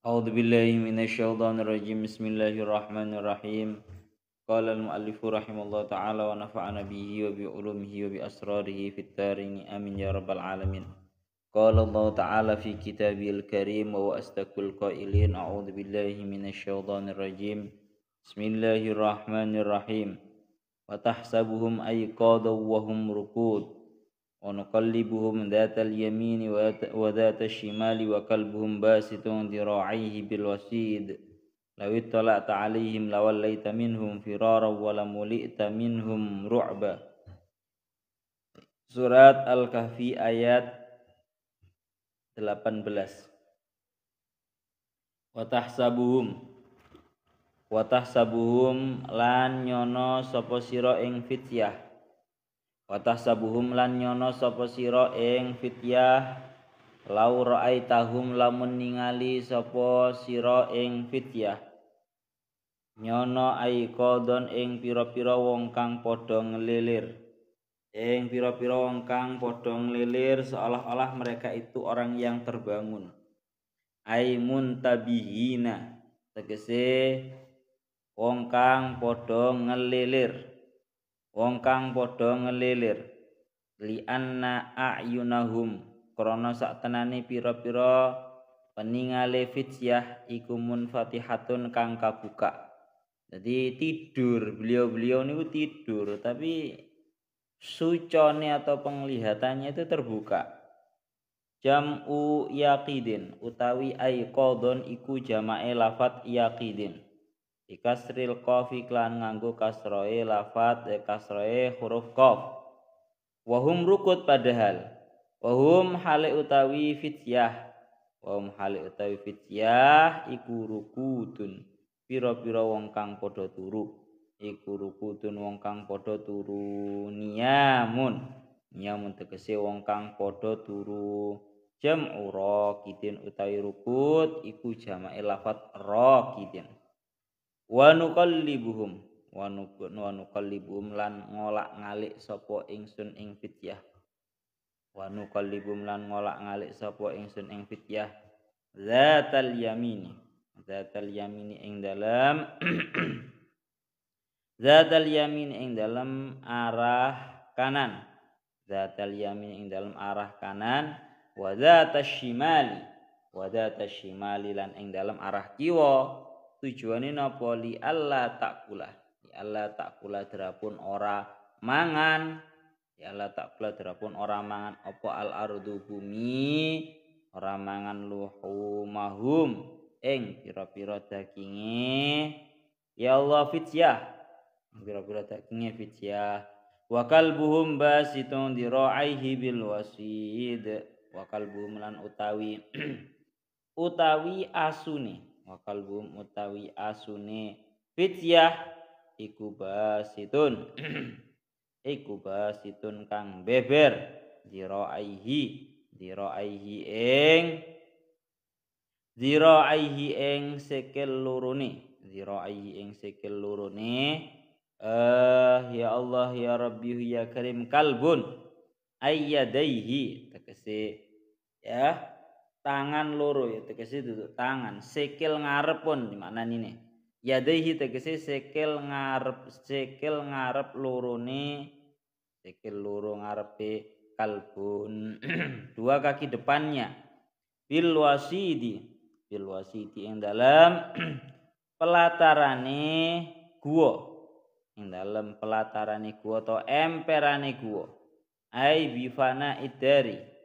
أعوذ بالله من الشيطان الرجيم بسم الله الرحمن الرحيم قال المؤلف رحمه الله تعالى ونفعنا به وبعلومه وبأسراره في الدارين آمين يا رب العالمين قال الله تعالى في كتابه الكريم وهو أصدق القائلين أعوذ بالله من الشيطان الرجيم بسم الله الرحمن الرحيم وتحسبهم أيقاظا وهم رقود ونقلبهم ذات اليمين وذات الشمال وكلبهم باسط ذراعيه بالوسيد لو اطلعت عليهم لوليت منهم فرارا ولملئت منهم رعبا. Surat Al-Kahfi ayat 18. Watahsabuhum lan nyono sapa sira ing fityah. Watahsabuhum lan nyono sapa sira ing fityah lau ra'aitahum lamun ningali sapa sira ing fityah nyono aiqadon ing pira-pira wong kang padha ngelilir seolah-olah mereka itu orang yang terbangun ai muntabihina tegese wong kang padha ngelilir li anna a'yunahum krana saktenane pira-pira peningale fityah iku munfatihatun kang kabuka. Jadi tidur, beliau niku tidur tapi sucone atau penglihatannya itu terbuka. Jam'u yaqidin utawi aiqadon iku jamae lafat yaqidin. Ikasril qafi klan nganggo kasroe lafat kasroe huruf qaf. Wahum rukut padahal wahum hale utawi fityah iku rukutun pira-pira wong kang padha turu niyamun tegese wong kang padha turu jam'u raqidin utawi rukut iku jamae lafat raqidin wa nuqallibuhum lan ngolak-ngalik sapa ingsun ing fityah zatal yamini ing dalam arah kanan wa zatal shimali lan ing dalam arah kiwa. Tujuane napa li alla takula drapun ora mangan apa al ardu bumi ora mangan luhumahum ing pira-pira daginge ya Allah fityah wa kalbuhum basitun diraihi bil wasid wa kalbuhum lan utawi asune fityah iku basitun kang beber diraihi ing sikil lurune ya Allah ya Rabbi ya Karim kalbun ayyadaihi tegese ya tangan loro ya tegese duduk tangan sikil ngarep pun dimaknani ne yadaihi tegese sikil ngarep lorone sikil loro ngarepe kalbun dua kaki depannya bil wasidi ing dalam pelatarane guwa atau emperane guwa ai bifina idari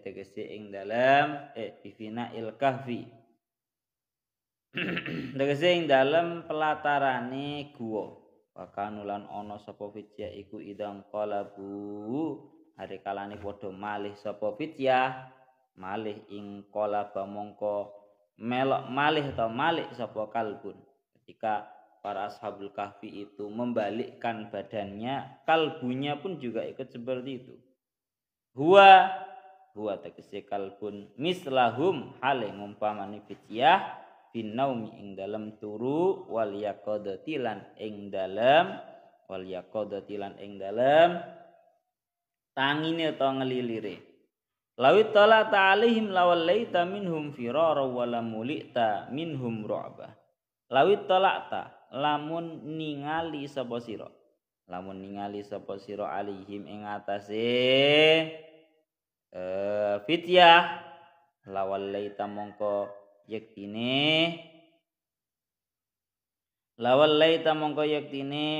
tegese ing dalam bifina il kahfi tegese ing dalam pelatarane guwa wakanulan ana sapa fityah iku idang qalabu hari kalane padha malih sapa fityah malih ing qalaba mongko melok malih sapa kalbun ketika para ashabul kahfi itu membalikkan badannya kalbunya pun juga ikut seperti itu. Huwa tegese kalbun mislahum hale ngumpamani fityah binaumi ing dalam turu wal yaqadati lan ing dalam tangine atau ngelilire Lawit tala ta'alihim lawallaita minhum firara wala mulita minhum ru'ba. Lawit talakta lamun ningali sapa sira. Lamun ningali sapa sira alihim ing atase fityah lawallaita mongko yektine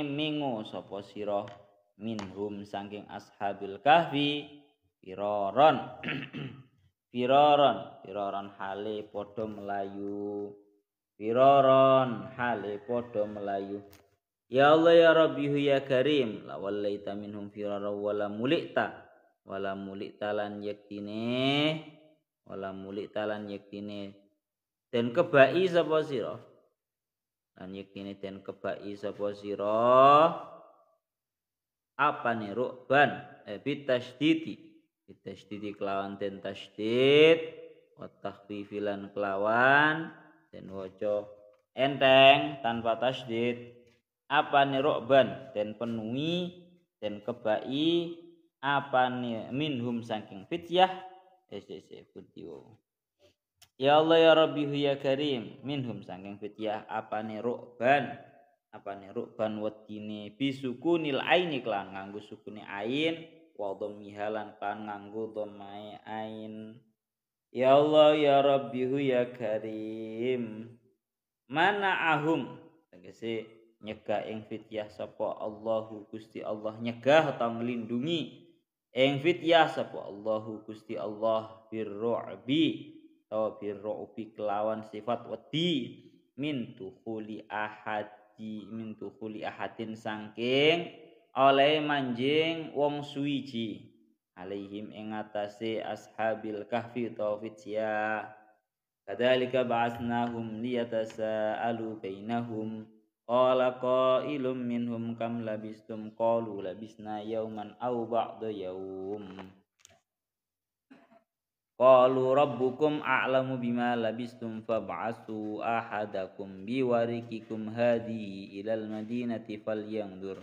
mingu sapa sira minhum saking ashabil kahfi firaron firaron hale padha melayu ya Allah ya Rabbi ya Karim lawallaita minhum firara wala mulita lan yektine den kebai sapa sira lan yektine den kebai sapa sira apane rukban bitasydidi kelawan den tasydid wa takhfifilan kelawan den waca enteng tanpa tasydid apane rukban den penuhi den kebai apane minhum saking fityah ya Allah ya Rabbi ya Karim minhum saking fityah apane rukban wedine bisukunil aini kelan nganggo sukune ain wa dhammihalan kan nganggo dhammae ain ya Allah ya Rabbi ya Karim mana'ahum tegese nyegah ing fityah sapa Allahu Gusti Allah nyegah atau nglindungi ing fityah sapa Allahu Gusti Allah birru'bi kelawan sifat wedi min tukhuli ahadin saking oleh manjing wong suwiji alaihim ing atase ashabil kahfi fityah kadzalika ba'atsnahum liyatasaalu bainahum qala qailum minhum kam labistum qalu labisna yauman aw ba'da yaum qalu rabbukum a'lamu bima labistum fab'asu ahadakum biwarikikum hadihi ilal madinati falyandur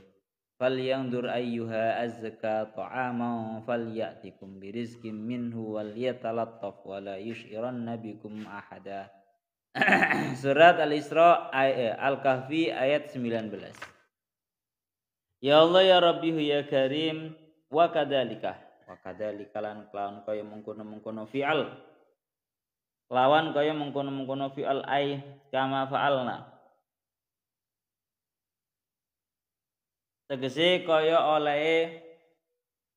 ayyuha azka ta'aman falyatikum birizqin minhu walyatalattaf wala yushiranna bikum ahada. Surat Al-Isra Al-Kahfi ayat 19. Ya Allah ya Rabbi ya Karim wa kadzalika lan kelawan kaya mengkono-mengkono fi'al lawan kaya mengkono-mengkono fi'al ai kama fa'alna tegese kaya oleh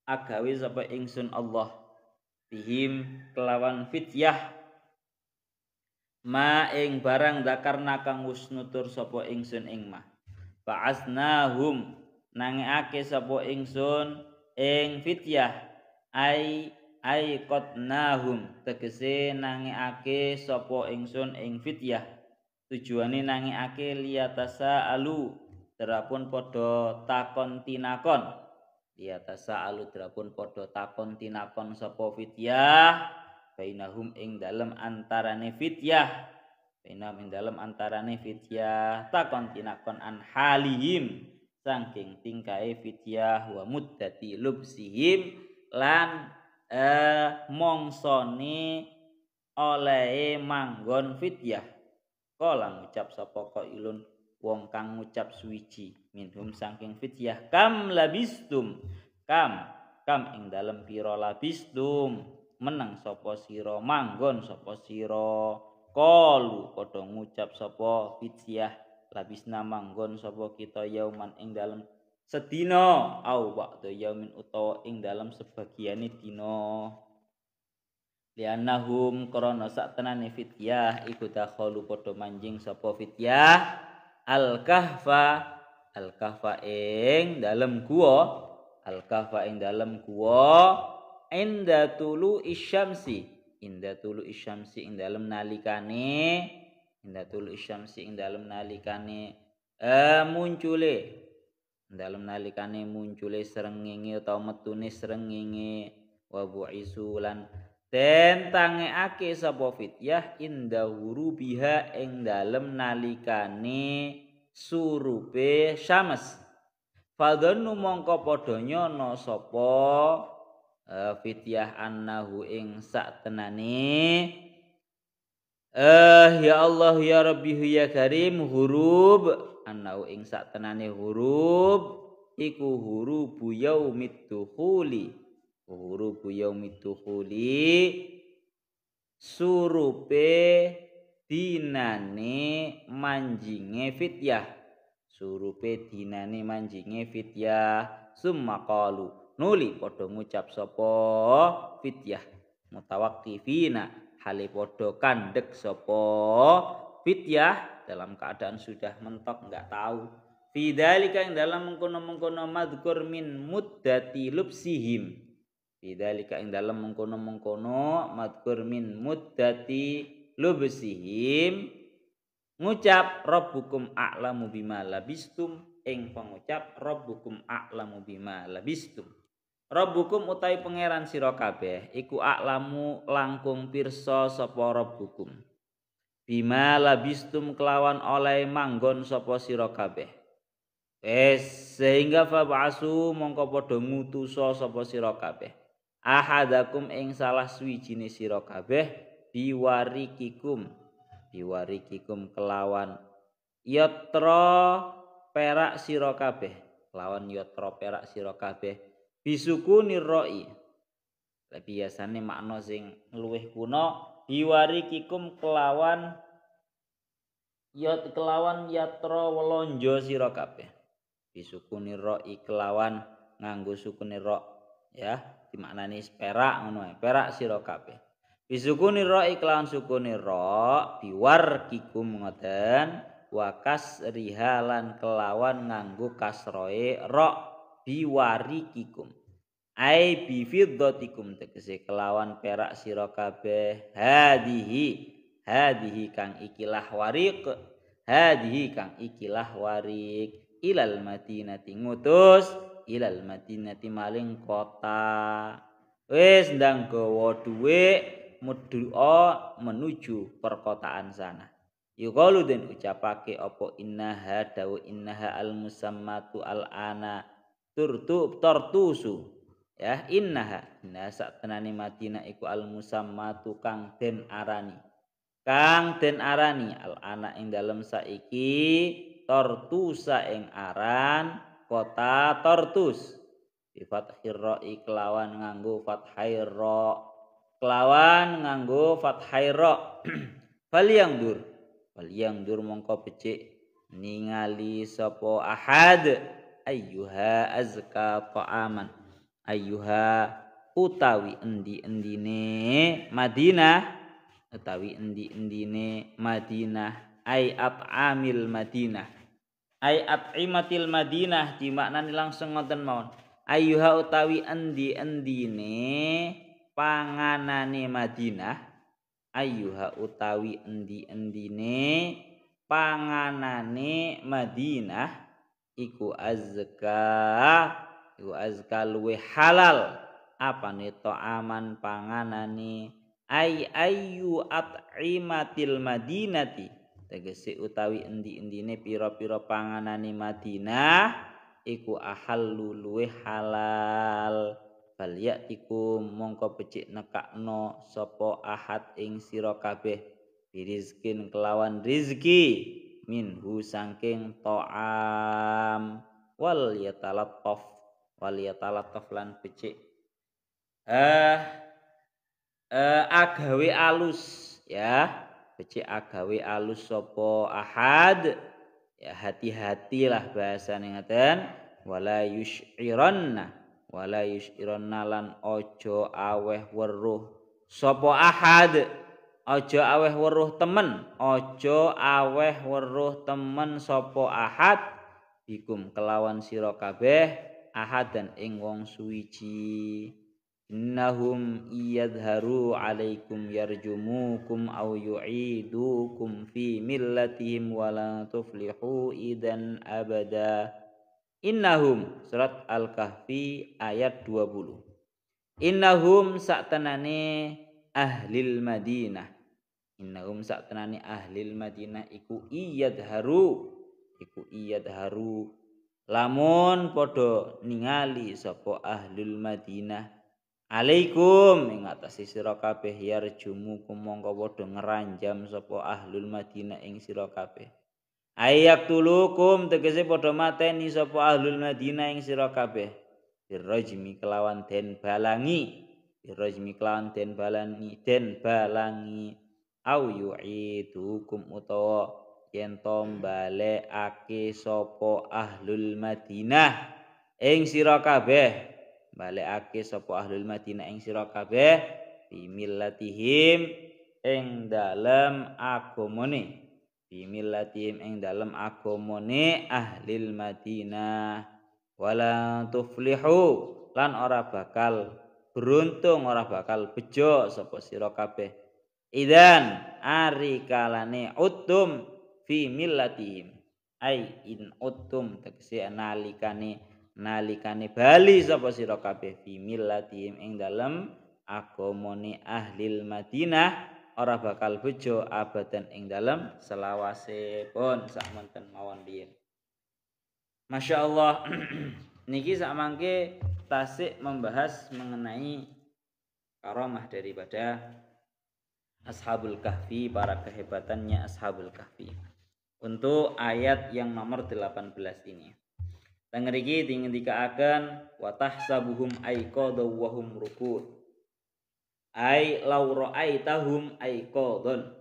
agawe sapa ingsun Allah bihim kelawan fityah ma ing barang dakarna kang wis nutur sapa ingsun ing ma ba'asnahum nangekake sapa ingsun ing fityah ai qatnahum tegese nangekake sapa ingsun ing fityah tujuane nangekake liyatasa alu terapun padha takon tinakon sapa fityah bainahum ing dalem antarane fityah takon tinakon an halihim saking tingkae fityah wa muddati lubsihim lan mongsone olehe manggon fityah kala ngucap sapa qailun wong kang ngucap suwiji minhum saking fityah kam labistum kam ing dalem pira labistum meneng sapa sira manggon sapa sira qalu padha ngucap sapa fityah labisna manggon sapa kita yauman ing dalem sedina au ba'da yaumin utawa ing dalam sebagiane dina lianahum krana sak tenane fityah iku dakhalu padha manjing sapa fityah al-kahfa ing dalem guwa inda tulu isyamsi ing dalem nalikane muncule srengenge utawa metune srengenge wa bu'isu lan den tangekake sapa fityah inda hurubiha ing dalem nalikane surupe syams fadhannu mongko padha nyono sapa fityah annahu ing sak tenane ya Allah ya Rabbi ya Karim hurub annahu ing sak tenane hurub iku hurubu yaumid dukhuli hurubu yaumid dukhuli surupe dinane manjinge fityah surupe dinane manjinge fityah summa qalu nuli padha ngucap sapa fityah mutawaqqifina hale padha kandhek sapa fityah dalam keadaan sudah mentok enggak tahu fidzalika ing dalam mengkono-mengkono madzkur min muddati lubsihim fidzalika ing dalam mengkono-mengkono madzkur min muddati lubsihim ngucap rabbukum a'lamu bima labistum ing pengucap rabbukum a'lamu bima labistum rabbukum utawi pangeran sira kabeh iku a'lamu langkung pirsa sapa rabbukum bima labistum kelawan oleh manggon sapa sira kabeh sehingga fab'asu mongko padha ngutusa sapa sira kabeh ahadakum ing salah suwijine sira kabeh biwarikikum kelawan yatra perak sira kabeh kelawan yatra perak sira kabeh bisukuni ra'i biasane makna sing luwih kuna biwarikikum kelawan yatra welonjo sira kabeh bisukuni ra'i kelawan nganggo sukuni ra ya dimaknani perak ngono perak sira kabeh bisukuni ra'i kelawan sukuni ra biwarkikum ngoten wa kasrihalan kelawan nganggo kasroe ra biwarikikum ai bifiddatikum tegese kelawan perak sira kabeh hadihi kang ikilah warik ilal madinati ngutus ilal madinati maling kota wis ndang gawa dhuwit menuju perkotaan sana yuqalu den ucapake apa innaha dawu innaha al musammatu al ana tortusu ya innaha sak tenane Madinah iku al musammatu kang den arani al ana ing dalem saiki tortusa ing aran kota Tortus bi fathir ra kelawan nganggo fathai ra Falyangdur mongko becik ningali sapa ahad ayyuha azka ta'aman ayyuha utawi endi-endine Madinah ai at'amil Madinah ai at'imatil Madinah dimaknani langsung ngoten mawon ayyuha utawi endi-endine panganane Madinah ayyuha utawi endi-endine panganane Madinah iku azka luwe halal apane ta'aman panganane ayyu at'imatil Madinati tegese utawi endi-endine pira-pira panganane Madinah iku ahallu luwe halal falyatikum mongko becik nekakno sapa ahad ing sira kabeh birizkin kelawan rizki minhu saking ta'am wal yatalattaf lan becik agawe alus ya becik agawe alus sapa ahad ya hati-hatilah bahasane ngaten wala yusy'iranna lan ojo aweh weruh sapa ahad ojo aweh weruh temen sapa ahad bikum kelawan sira kabeh ahad dan ing wong suwiji innahum iyadharu alaikum yarjumukum aw yu'idukum fi millatihim wala tuflihu idan abada. Innahum surat Al-Kahfi ayat 20. Innahum saktenane ahlil Madinah. Innahum saktenane ahlil Madinah iku iyadharu lamun padha ningali sapa ahlul Madinah Alaikum ing atase sira kabeh yarjumu kumangka padha ngeranjam sapa ahlul Madinah ing sira kabeh. Ayak tulukum tegese padha mateni sapa ahlul Madinah ing sira kabeh. Birrajmi kelawan den balangi. Birrajmi kelawan den balangi. Au yu'idukum utawa yen to balekake sapa ahlul Madinah ing sira kabeh. Balekake sapa ahlul Madinah ing sira kabeh bimillatihim ing dalem agamane bimillatihim ing dalem agamane ahlil Madinah wala tuflihu lan ora bakal beruntung ora bakal bejo sapa sira kabeh idzan ari kalane utum fi millatihim ai in utum tegese nalikane bali sapa sira kabeh fi millatihim ing dalem agamane ahlil Madinah ora bakal bejo abadan ing dalem selawase pun sakmonten mawon riyin. Masyaallah. Niki sakmangke tasik membahas mengenai karamah daripada Ashabul Kahfi, para kehebatannya Ashabul Kahfi. Untuk ayat yang nomor 18 ini. Tangriki dingendikaaken wa tahsabuhum aiqadha wa hum rukud. Ai law ra'aitahum aiqadhan.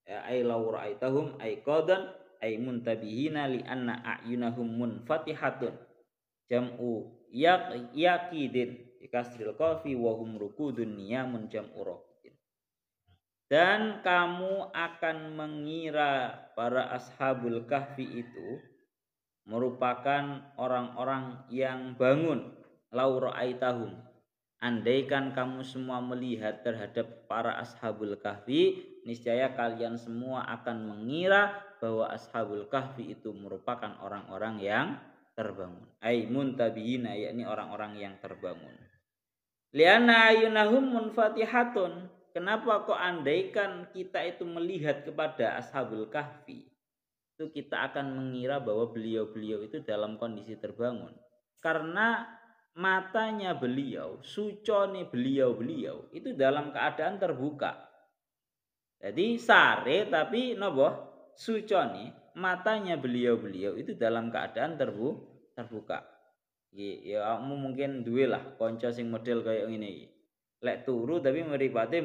Ya ai law ra'aitahum aiqadhan ai muntabihina li anna a'yunahum munfatihatun. Jam'u yaqidin bikasril qafi wa hum rukudun niyamun jam'u raqidin. Dan kamu akan mengira para Ashabul Kahfi itu merupakan orang-orang yang bangun. Lau ra'aitahum, andaikan kamu semua melihat terhadap para Ashabul Kahfi, niscaya kalian semua akan mengira bahwa Ashabul Kahfi itu merupakan orang-orang yang terbangun. Ai muntabihina, yakni orang-orang yang terbangun. Lianna ayunahum munfatihatun. Kenapa kok andaikan kita itu melihat kepada Ashabul Kahfi, itu kita akan mengira bahwa beliau-beliau itu dalam kondisi terbangun. Karena matanya beliau, sucone beliau-beliau itu dalam keadaan terbuka. Jadi sare tapi nopo sucone matanya beliau-beliau itu dalam keadaan terbuka. Ya kamu mungkin duwe lah kanca sing model kayak ngene iki. Lek turu tapi mripate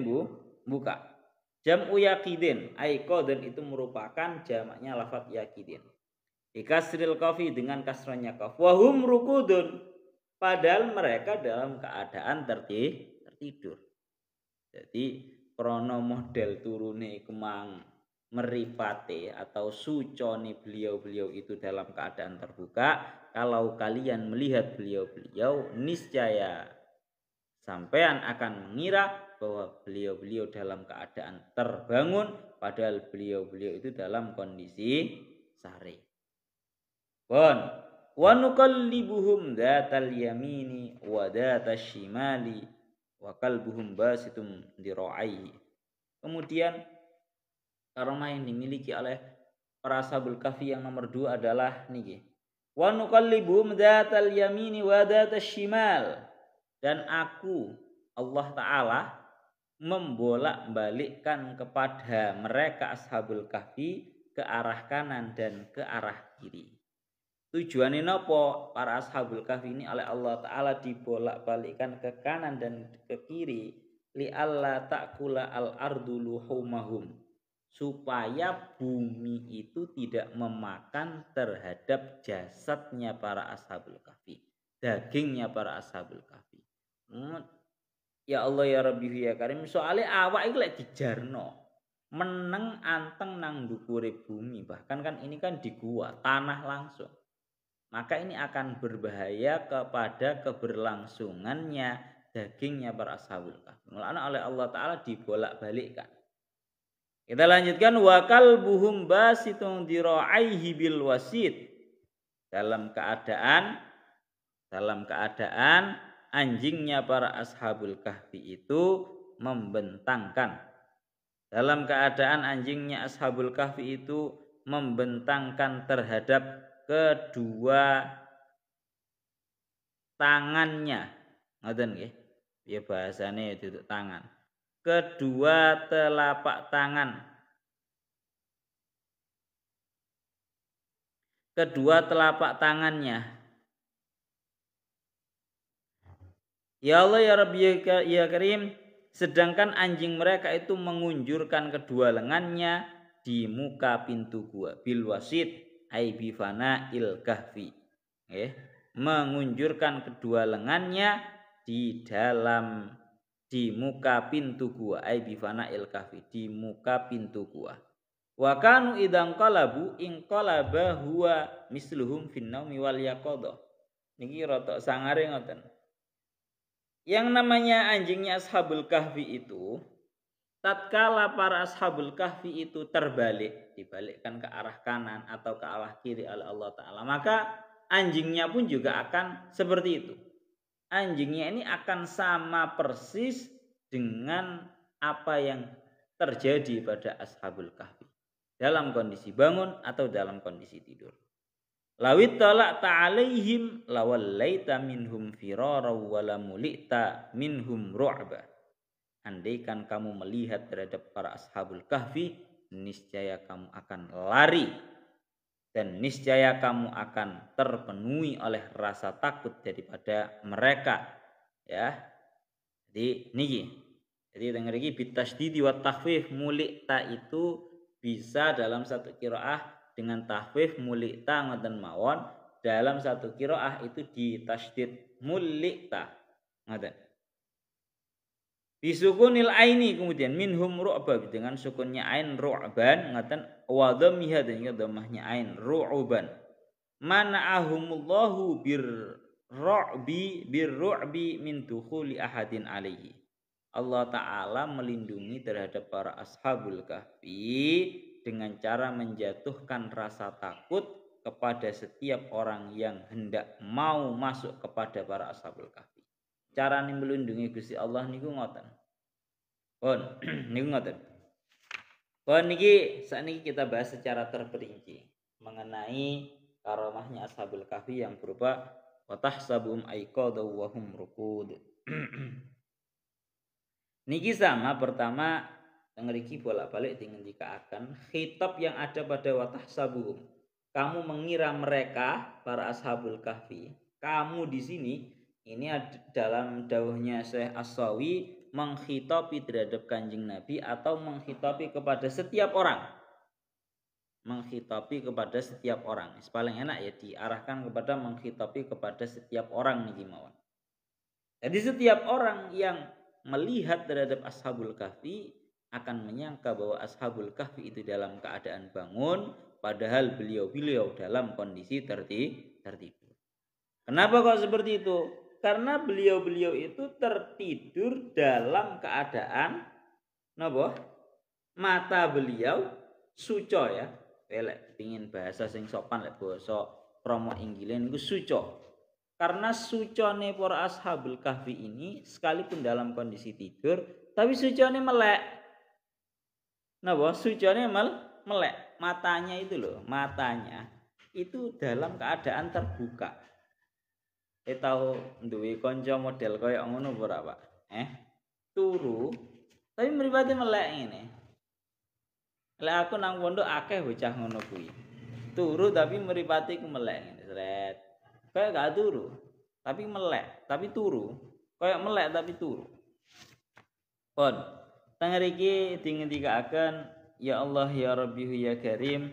buka. Jam'u yaqidin, aiqadhan itu merupakan jamaknya lafaz yaqidin. Bikasril qafi dengan kasranya qaf. Wa hum rukudun, padahal mereka dalam keadaan tertidur. Jadi krana model turune kemang meripate atau sucone beliau-beliau itu dalam keadaan terbuka. Kalau kalian melihat beliau-beliau, niscaya sampean akan mengira bahwa beliau-beliau dalam keadaan terbangun, padahal beliau-beliau itu dalam kondisi sare. Pun wa nuqallibuhum dzatal yamini wa dzatal shimali wa qalbuhum basitum dira'aihi. Kemudian karamah yang dimiliki oleh para Ashabul Kahfi yang nomor 2 adalah niki. Wa nuqallibuhum dzatal yamini wa dzatal shimal. Dan aku Allah Ta'ala membolak-balikkan kepada mereka Ashabul Kahfi ke arah kanan dan ke arah kiri. Tujuannya nopo? Para Ashabul Kahfi ini oleh Allah Ta'ala dibolak-balikkan ke kanan dan ke kiri li alla ta'kula al-ardu luhumahum, supaya bumi itu tidak memakan terhadap jasadnya para Ashabul Kahfi, dagingnya para Ashabul Kahfi. Ya Allah ya Rabbi ya Karim, soalnya awak itu lek dijarno meneng anteng nang ndukure bumi, bahkan kan ini kan di gua tanah langsung, maka ini akan berbahaya kepada keberlangsungannya dagingnya para Ashabul Kahfi. Mulanya oleh Allah Ta'ala dibolak-balikkan. Kita lanjutkan wa kalbuhum basitun dira'aihi bil wasit, dalam keadaan anjingnya para Ashabul Kahfi itu membentangkan. Dalam keadaan anjingnya Ashabul Kahfi itu membentangkan terhadap kedua tangannya. Ngoten nggih. Ya bahasane duduk tangan. Kedua telapak tangan. Kedua telapak tangannya. Ya Allah ya Rabbi ya Karim, sedangkan anjing mereka itu mengunjurkan kedua lengannya di muka pintu gua bil wasit ai bifana il kahfi. Mengunjurkan kedua lengannya di muka pintu gua ai bifana il kahfi, di muka pintu gua. Wa kanu idang qalabu in qalaba huwa misluhum fin naumi wal yaqadha. Niki rada sangare ngoten. Yang namanya anjingnya Ashabul Kahfi itu, tatkala para Ashabul Kahfi itu terbalik, dibalikkan ke arah kanan atau ke arah kiri oleh Allah Ta'ala, maka anjingnya pun juga akan seperti itu. Anjingnya ini akan sama persis dengan apa yang terjadi pada Ashabul Kahfi, dalam kondisi bangun atau dalam kondisi tidur. Lawit talak ta'alaihim lawallaita minhum firara wala mulita minhum ru'ba. Andaikan kamu melihat terhadap para Ashabul Kahfi, niscaya kamu akan lari dan niscaya kamu akan terpenuhi oleh rasa takut daripada mereka. Ya. Jadi niki. Jadi dengar iki bitasydidi wa takhfif, mulita itu bisa dalam satu qiraah dengan tahfif mulita ngoten mawon, dalam satu qiraah itu ditasydid mulita ngoten. Bisukunil aini, kemudian minhum ru'ba dengan sukunnya ain ru'ban ngoten, wa dhammiha dengan dhammahnya ain ru'uban. Mana'ahumullahu birru'bi min dukhuli ahadin alaihi. Allah Ta'ala melindungi terhadap para Ashabul Kahfi dengan cara menjatuhkan rasa takut kepada setiap orang yang hendak mau masuk kepada para Ashabul Kahfi. Cara ini melindungi Gusti Allah niku ngoten. Pun niku ngoten. Pun niki sakniki kita bahas secara terperinci mengenai karomahnya Ashabul Kahfi yang berupa wa tahsabuhum aiqadha wa hum ruqud. Niki sama pertama ngeriki bolak-balik dengan dikaakan khitab yang ada pada watah sabuhum. Kamu mengira mereka para Ashabul Kahfi. Kamu di sini ini dalam dawuhnya Syekh As-Sawi menghitapi terhadap Kanjeng Nabi atau menghitapi kepada setiap orang. Menghitapi kepada setiap orang. Paling enak ya diarahkan kepada menghitapi kepada setiap orang niki mawon. Jadi setiap orang yang melihat terhadap Ashabul Kahfi akan menyangka bahwa Ashabul Kahfi itu dalam keadaan bangun, padahal beliau-beliau dalam kondisi tertidur. Kenapa kok seperti itu? Karena beliau-beliau itu tertidur dalam keadaan napa? Mata beliau suco ya. Lek pengin bahasa sing sopan lek basa promo Inggilin niku suco. Karena sucone para Ashabul Kahfi ini sekalipun dalam kondisi tidur, tapi sucone melek. Napa? Sucone melek. Matanya itu loh, matanya itu dalam keadaan terbuka. Tahu duwe kanca model kaya ngono ora, Pak? Turu tapi mripate melek ngene. Lek aku nang pondok akeh bocah ngono kuwi. Turu tapi mripate ku melek ngene, sret. Kayak gak turu, tapi melek, tapi turu. Kayak melek tapi turu. Pun, tengah iki dingendikaken ya Allah ya Rabbi ya Karim.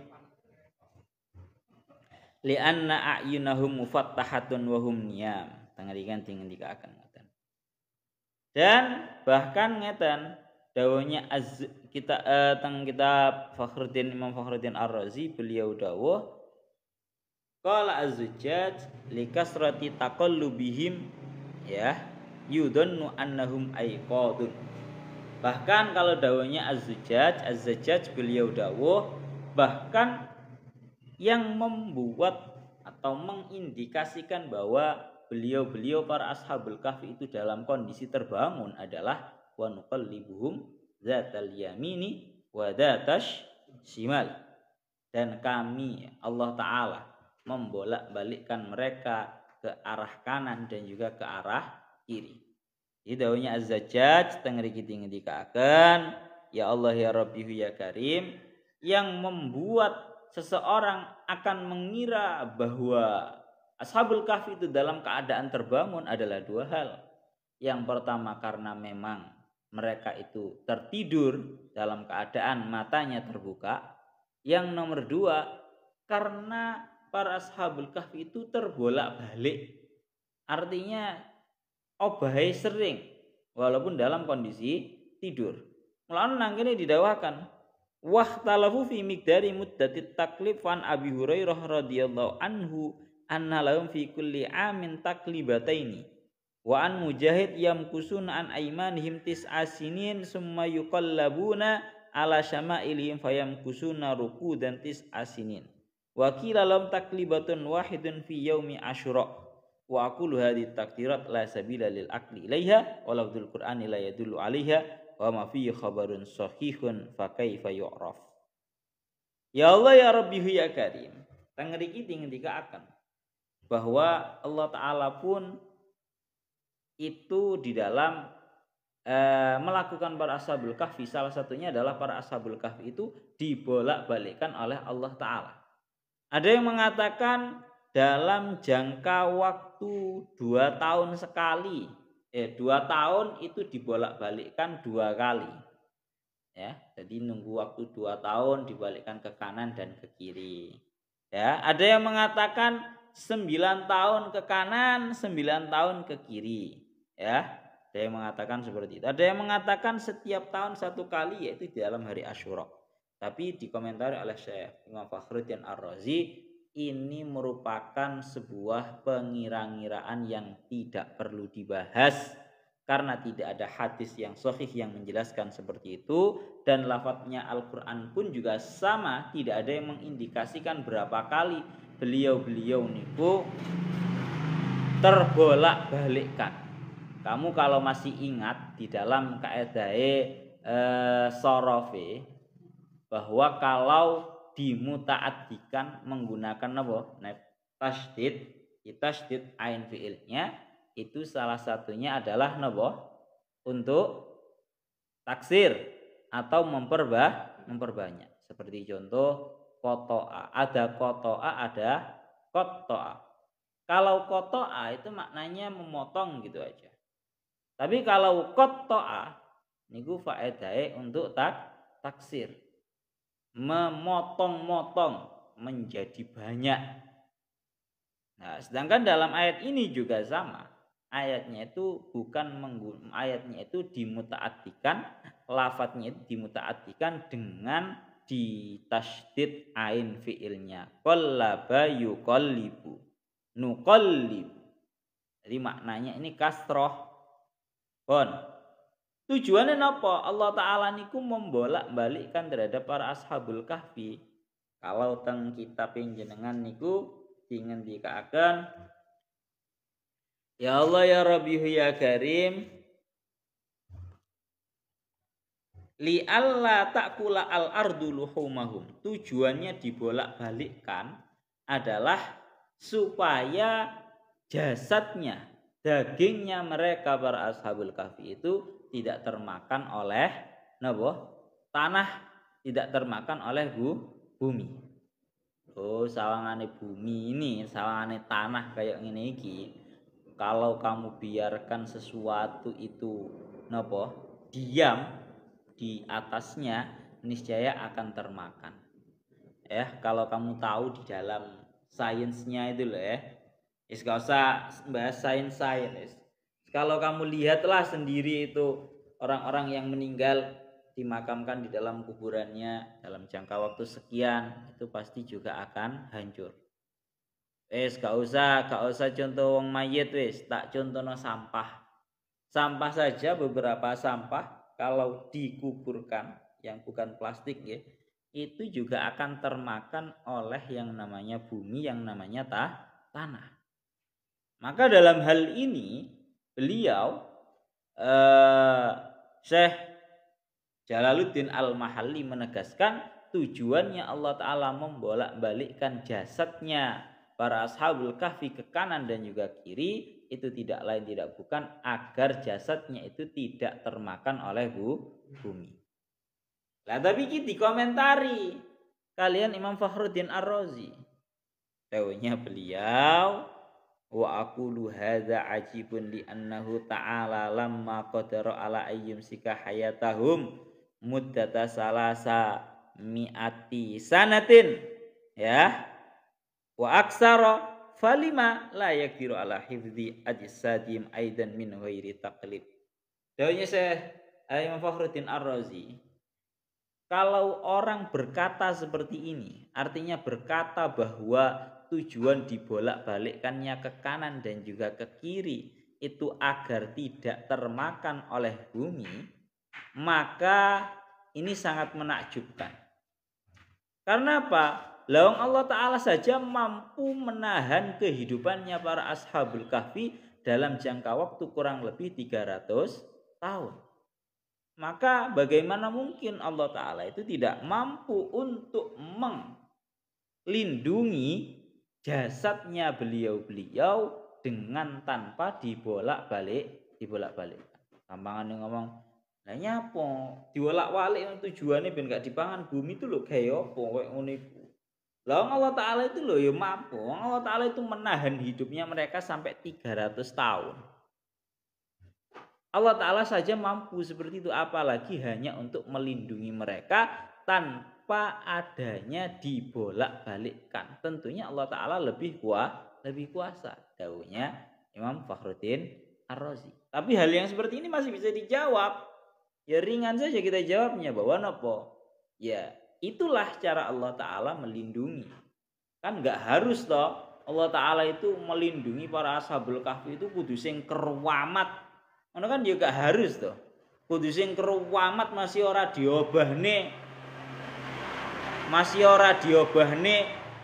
Li'anna a'yunahum mufattahatun wa hum niyam. Tengah iki dingendikaken ngoten. Dan bahkan ngeten dawuhnya kita teng kitab Imam Fakhruddin Ar-Razi, beliau dawuh qala az-Zujjaj likasrati taqallubihim ya yudhannu annahum aiqadun. Bahkan kalau dawuhnya az-Zujjaj beliau dawuh bahkan yang membuat atau mengindikasikan bahwa beliau-beliau para Ashabul Kahfi itu dalam kondisi terbangun adalah wa nuqallibuhum dzatal yamini wa dzatash shimal, dan kami Allah Ta'ala membolak-balikkan mereka ke arah kanan dan juga ke arah kiri. Dawuhnya Az-Zajjaj teng mriki ngendikaken, ya Allah ya Rabbi ya Karim, yang membuat seseorang akan mengira bahwa Ashabul Kahfi itu dalam keadaan terbangun adalah dua hal. Yang pertama karena memang mereka itu tertidur dalam keadaan matanya terbuka. Yang nomor dua karena para Ashabul Kahfi itu terbolak-balik. Artinya obahai sering walaupun dalam kondisi tidur. Mulane nang kene didawakan wahtalafu fi miqdari muddatit taklif an Abi Hurairah radhiyallahu anhu anna lahum fi kulli amin taklibataini wa an Mujahid yamkusuna an aymanihim tis'a sinin summa yuqallabuna ala syama'ilihim fayamkusuna rukudan tis'a sinin wa qila lahum taklibatun wahidun fi yaumi asyura wa aqulu hadhihi takdirat la sabila lil aqli ilaiha wa lafdzul qur'ani la yadullu 'alaiha wa ma fi khabarun sahihun fa kaifa yu'raf. Ya Allah ya Rabbi ya Karim. Teng mriki ngendikaken bahwa Allah taala pun itu di dalam melakukan para Ashabul Kahfi, salah satunya adalah para Ashabul Kahfi itu dibolak-balikkan oleh Allah taala. Ada yang mengatakan dalam jangka waktu 2 tahun sekali. 2 tahun itu dibolak-balikkan 2 kali. Ya, jadi nunggu waktu 2 tahun dibalikkan ke kanan dan ke kiri. Ya, ada yang mengatakan 9 tahun ke kanan, 9 tahun ke kiri. Ya, ada yang mengatakan seperti itu. Ada yang mengatakan setiap tahun 1 kali yaitu di dalam hari Asyura. Tapi dikomentari oleh Syekh Imam Fakhruddin Ar-Razi, ini merupakan sebuah pengira-ngiraan yang tidak perlu dibahas karena tidak ada hadis yang sahih yang menjelaskan seperti itu dan lafadznya Al-Qur'an pun juga sama, tidak ada yang mengindikasikan berapa kali beliau-beliau niku terbolak-balikkan. Kamu kalau masih ingat di dalam kaidah sorofe bahwa kalau dimutaaddikan menggunakan apa? Tasydid ain fiilnya itu salah satunya adalah napa? Untuk taksir atau memperbanyak. Seperti contoh kotoa, ada kotoa, ada kotoa. Kalau kotoa itu maknanya memotong gitu aja. Tapi kalau kotoa niku faedahe untuk taksir. Memotong-motong menjadi banyak. Nah, sedangkan dalam ayat ini juga sama. Ayatnya itu ayatnya itu dimutaaddikan, lafadznya itu dimutaaddikan dengan ditasydid ain fiilnya. Qallaba yuqallibu. Nuqallib. Jadi maknanya ini kasroh. Tujuannya napa? Allah Ta'ala niku membolak-balikkan terhadap para Ashabul Kahfi. Kalau teng kitab jenengan niku dingendikaken, ya Allah ya Rabbi ya Karim, li alla ta'kula al ardu luhumahum. Tujuannya dibolak-balikkan adalah supaya jasadnya, dagingnya mereka para Ashabul Kahfi itu tidak termakan oleh tanah, tidak termakan oleh bumi. Oh, sawangane bumi ini, sawangane tanah kayak ngene iki. Kalau kamu biarkan sesuatu itu diam di atasnya, niscaya akan termakan. Kalau kamu tahu di dalam sainsnya itu loh gak usah bahas sains. Kalau kamu lihatlah sendiri itu orang-orang yang meninggal dimakamkan di dalam kuburannya dalam jangka waktu sekian, itu pasti juga akan hancur. Gak usah contoh wong mayit tak contohno sampah. Sampah saja beberapa sampah kalau dikuburkan yang bukan plastik itu juga akan termakan oleh yang namanya bumi, yang namanya tanah. Maka dalam hal ini beliau Syekh Jalaluddin Al-Mahalli menegaskan tujuannya Allah Ta'ala membolak-balikkan jasadnya para Ashabul Kahfi ke kanan dan juga kiri itu tidak lain tidak bukan agar jasadnya itu tidak termakan oleh bumi. Lah tapi iki dikomentari kalian Imam Fakhruddin Ar-Razi. Taunya beliau wa aqulu hadza ajibun li annahu ta'ala lamma qadara ala ayyum sika hayatahum muddata salasa mi'ati sanatin ya wa aksara falima la yaqdiru ala hifdzi ajsadim aidan min ghairi taqlid. Dawuhnya Syekh Imam Fakhruddin Ar-Razi, kalau orang berkata seperti ini, artinya berkata bahwa tujuan dibolak-balikkannya ke kanan dan juga ke kiri itu agar tidak termakan oleh bumi, maka ini sangat menakjubkan. Karena apa? Lawang Allah Ta'ala saja mampu menahan kehidupannya para ashabul kahfi dalam jangka waktu kurang lebih 300 tahun. Maka bagaimana mungkin Allah Ta'ala itu tidak mampu untuk melindungi jasadnya beliau-beliau dengan tanpa dibolak-balik. Gampangan ngomong, lah nyapa dibolak-balik tujuannya ben gak dipangan bumi itu lho gawe apa koyo ngono iku. Lah Allah Ta'ala itu loh ya mampu. Allah Ta'ala itu menahan hidupnya mereka sampai 300 tahun. Allah Ta'ala saja mampu seperti itu. Apalagi hanya untuk melindungi mereka tanpa adanya dibolak-balikkan. Tentunya Allah Ta'ala lebih kuasa. Dawuhnya Imam Fakhruddin Ar-Razi. Tapi hal yang seperti ini masih bisa dijawab. Ya ringan saja kita jawabnya bahwa nopo. Ya itulah cara Allah Ta'ala melindungi. Kan gak harus toh Allah Ta'ala itu melindungi para ashabul kahfi itu kudu sing keruamat. Ono kan juga harus toh. Kudu sing keruamat masih ora diobahne.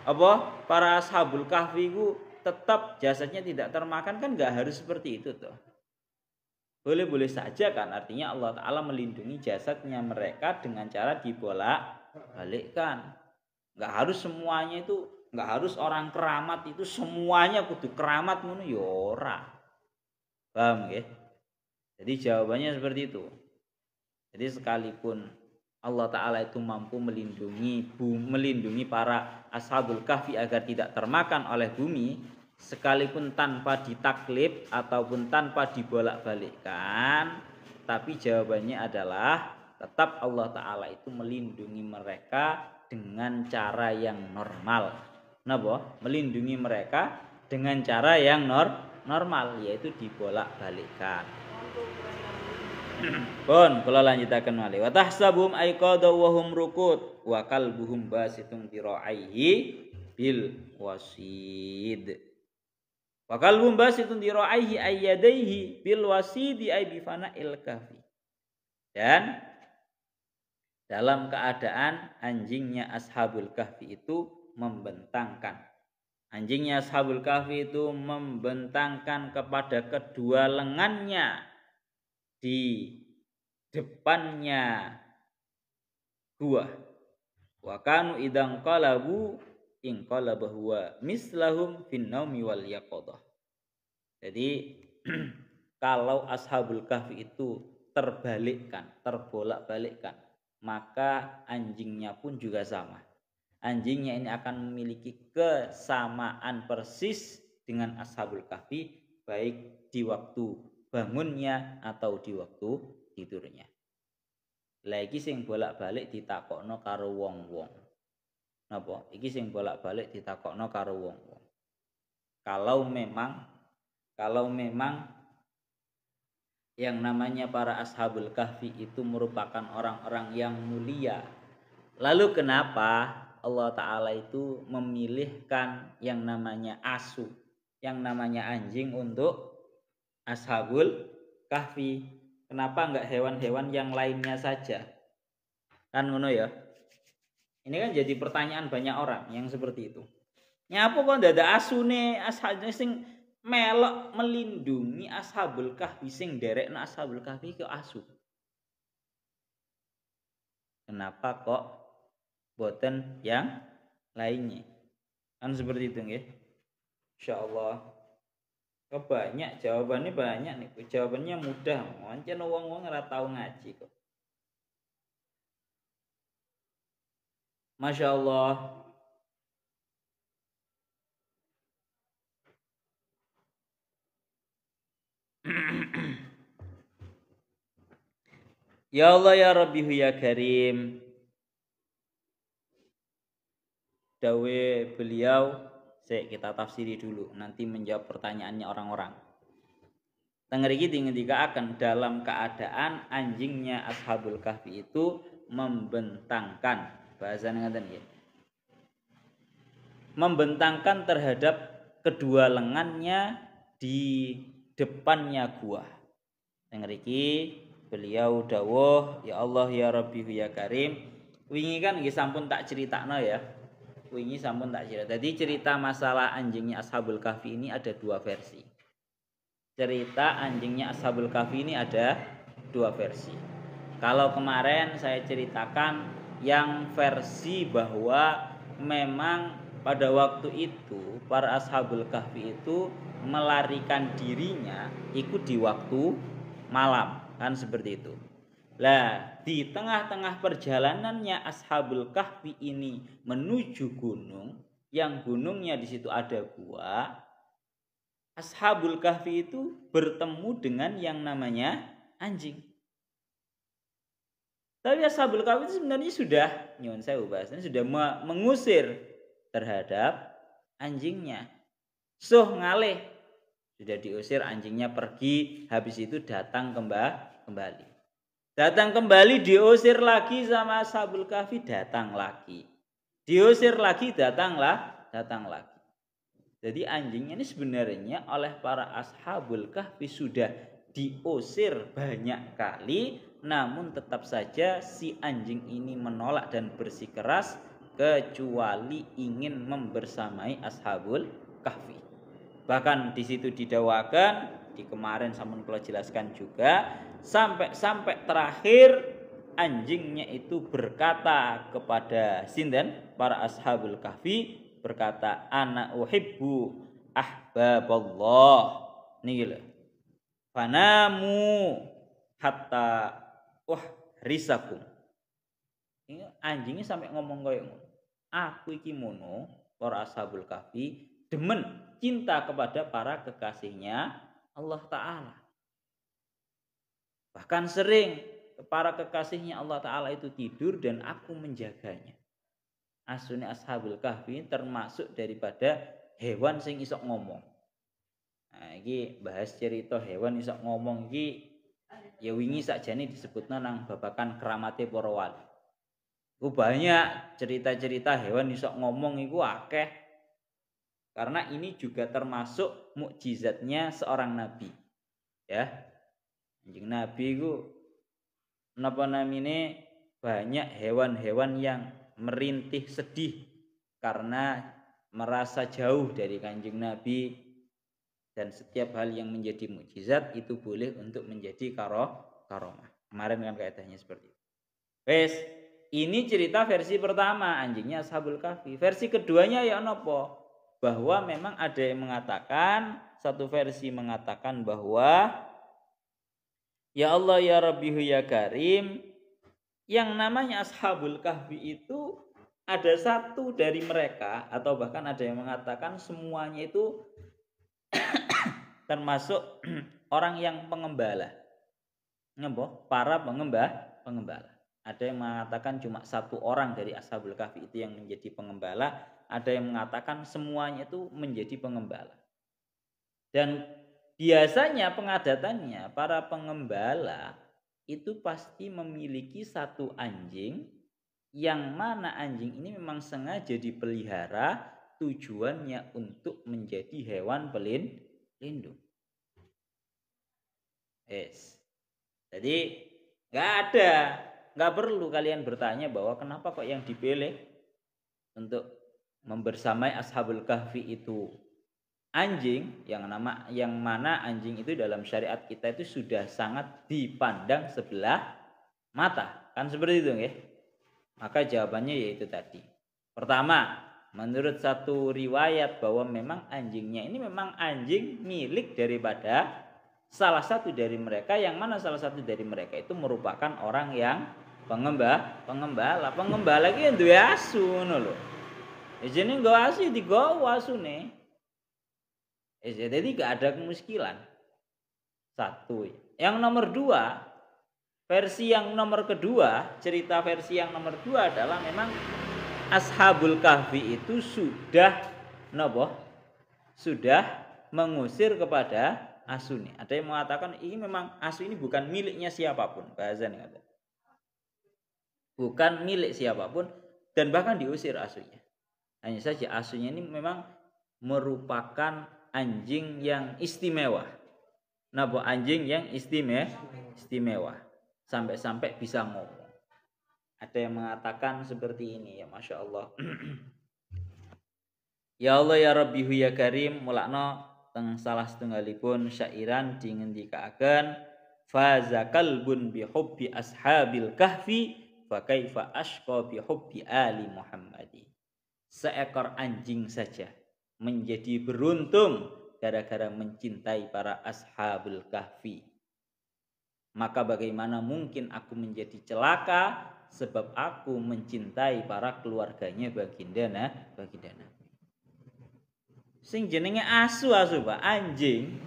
Apa para ashabul kahfi itu tetap jasadnya tidak termakan, kan gak harus seperti itu toh. Boleh-boleh saja kan, artinya Allah Ta'ala melindungi jasadnya mereka dengan cara dibolak-balikkan. Nggak harus semuanya itu, nggak harus orang keramat itu semuanya kudu keramat ngono ya ora. Paham ya? Jadi jawabannya seperti itu. Jadi sekalipun Allah Ta'ala itu mampu melindungi para ashabul kahfi agar tidak termakan oleh bumi, sekalipun tanpa ditaklib ataupun tanpa dibolak-balikkan, tapi jawabannya adalah tetap Allah Ta'ala itu melindungi mereka dengan cara yang normal. Napa? Melindungi mereka dengan cara yang normal, yaitu dibolak-balikkan. Pun kula lanjutaken malih. Wa tahsabum aiqada wa hum rukud wa qalbuhum basitun diraihi bil wasid. Wa qalbum basitun diraihi ayyadaihi bil wasidi ay bi fana'il kahfi. Dan dalam keadaan anjingnya ashabul kahfi itu membentangkan. Anjingnya ashabul kahfi itu membentangkan kepada kedua lengannya di depannya gua. Wa kanu idang qalabu in qalaba huwa mislahum fin naumi wal yaqadah. Jadi kalau ashabul kahfi itu terbolak-balikkan, maka anjingnya pun juga sama. Anjingnya ini akan memiliki kesamaan persis dengan ashabul kahfi, baik di waktu bangunnya atau di waktu tidurnya. Lagi sing bolak-balik ditakokno karo wong-wong. Napa? Iki sing bolak-balik ditakokno karo wong-wong. Kalau memang yang namanya para ashabul kahfi itu merupakan orang-orang yang mulia, lalu kenapa Allah Ta'ala itu memilihkan yang namanya asu, yang namanya anjing untuk ashabul kahfi? Kenapa enggak hewan-hewan yang lainnya saja? Kan ngono ya. Ini kan jadi pertanyaan banyak orang yang seperti itu. Nyapa kok ndak ada asune, ashabul sing melok melindungi ashabul kahfi, sing derekna ashabul kahfi ke asu. Kenapa kok boten yang lainnya? Kan seperti itu nggih. Insyaallah Banyak, jawabannya banyak nih. Jawabannya mudah. Pancen wong-wong ora tau ngaji kok. Masya Allah. Ya Allah ya Rabbi ya Karim. Dawe beliau, kita tafsiri dulu. Nanti menjawab pertanyaannya orang-orang. Tengeriki akan dalam keadaan anjingnya Ashabul Kahfi itu membentangkan. Bahasanya ngaten nggih. Membentangkan terhadap kedua lengannya di depannya gua. Tengeriki beliau dawuh, ya Allah ya Rabbi ya Karim. Wingi kan nggih sampun tak critakno ya. Wingi sampun tak cerita. Jadi cerita masalah anjingnya Ashabul Kahfi ini ada dua versi. Cerita anjingnya Ashabul Kahfi ini ada dua versi. Kalau kemarin saya ceritakan yang versi bahwa memang pada waktu itu para Ashabul Kahfi itu melarikan dirinya ikut di waktu malam, kan seperti itu. Lah, di tengah-tengah perjalanannya Ashabul Kahfi ini menuju gunung, yang gunungnya di situ ada gua. Ashabul Kahfi itu bertemu dengan yang namanya anjing. Tapi Ashabul Kahfi itu sebenarnya sudah nyuwun sewu bahasanya sudah mengusir terhadap anjingnya. Suh ngalih, sudah diusir, anjingnya pergi, habis itu datang kembali. Datang kembali, diusir lagi sama Ashabul Kahfi, datang lagi. Diusir lagi, datang lagi. Jadi anjingnya ini sebenarnya oleh para Ashabul Kahfi sudah diusir banyak kali, namun tetap saja si anjing ini menolak dan bersikeras kecuali ingin membersamai Ashabul Kahfi. Bahkan di situ didawakan, di kemarin sampun kula jelaskan juga, sampai terakhir anjingnya itu berkata kepada sinten para Ashabul Kahfi, berkata ana uhibbu ahbaballah niki lho. Fanamu hatta risakum. Ini anjingnya sampai ngomong koyo ngono. Aku iki mono para Ashabul Kahfi demen cinta kepada para kekasihnya Allah Ta'ala. Bahkan sering para kekasihnya Allah Ta'ala itu tidur dan aku menjaganya. Asune Ashabul Kahfi termasuk daripada hewan sing isok ngomong. Nah, iki bahas cerita hewan isok ngomong iki ya wingi sakjane disebutna nang babakan keramate para wali. Ku banyak cerita-cerita hewan isok ngomong iku akeh. Karena ini juga termasuk mukjizatnya seorang nabi. Ya. Anjing nabi iku napa namine banyak hewan-hewan yang merintih sedih karena merasa jauh dari Kanjeng Nabi, dan setiap hal yang menjadi mukjizat itu boleh untuk menjadi karomah. Kemarin kan kaidahnya seperti itu. Wes, ini cerita versi pertama anjingnya Ashabul Kahfi. Versi keduanya ya nopo? Bahwa memang ada yang mengatakan, satu versi mengatakan bahwa ya Allah ya Rabbi ya Karim, yang namanya Ashabul Kahfi itu ada satu dari mereka, atau bahkan ada yang mengatakan semuanya itu termasuk orang yang pengembala. Para pengembala. Ada yang mengatakan cuma satu orang dari Ashabul Kahfi itu yang menjadi pengembala, ada yang mengatakan semuanya itu menjadi pengembala. Dan biasanya pengadatannya para pengembala itu pasti memiliki satu anjing, yang mana anjing ini memang sengaja dipelihara tujuannya untuk menjadi hewan pelindung. Yes. Jadi nggak perlu kalian bertanya bahwa kenapa kok yang dipilih untuk membersamai Ashabul Kahfi itu anjing, yang mana anjing itu dalam syariat kita itu sudah sangat dipandang sebelah mata, kan seperti itu ya. Maka jawabannya yaitu tadi. Pertama, menurut satu riwayat bahwa memang anjingnya ini memang anjing milik daripada salah satu dari mereka, yang mana salah satu dari mereka itu merupakan orang yang pengembala iki duwe asu ngono lho. Jenenge nggo asu digawa asune. Jadi gak ada kemuskilan. Satu. Yang nomor dua, versi yang nomor kedua, cerita versi yang nomor dua adalah memang Ashabul Kahfi itu sudah sudah mengusir kepada asu nih. Ada yang mengatakan ini memang asu ini bukan miliknya siapapun, bahasanya kata. Bukan milik siapapun dan bahkan diusir asunya. Hanya saja asunya ini memang merupakan anjing yang istimewa. Anjing yang istimewa. Sampai-sampai bisa ngomong. Ada yang mengatakan seperti ini ya, Masya Allah. Ya Allah ya Rabbihu ya Karim, mulakno teng salah setunggalipun syairan dingendikaken faza kalbun bi hubbi ashabil kahfi fa kaifa ashqa bi hubbi ali Muhammadi. Seekor anjing saja menjadi beruntung gara-gara mencintai para ashabul kahfi. Maka bagaimana mungkin aku menjadi celaka sebab aku mencintai para keluarganya baginda Nabi. Sing jenenge asu Pak, anjing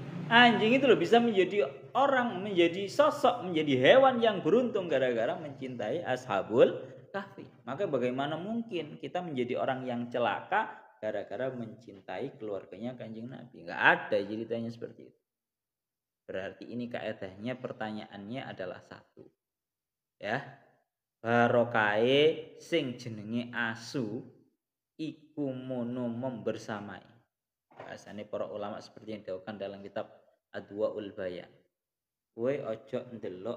itu loh bisa menjadi orang, menjadi sosok, menjadi hewan yang beruntung gara-gara mencintai ashabul kahfi. Maka bagaimana mungkin kita menjadi orang yang celaka gara-gara mencintai keluarganya Kanjeng Nabi? Enggak ada ceritanya seperti itu. Berarti ini kaedahnya, pertanyaannya adalah satu. Ya. Barokahe sing jenenge asu iku mono membersamai. Bahasane para ulama seperti yang dikatakan dalam kitab Adwaul Bayan. Kowe ojo ndelok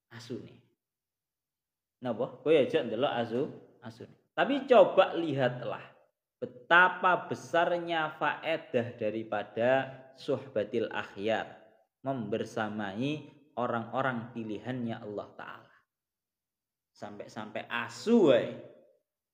asune. Napa? Kowe ojo ndelok asune. Tapi coba lihatlah betapa besarnya faedah daripada suhbatil akhyar, membersamai orang-orang pilihannya Allah Ta'ala. Sampai-sampai asu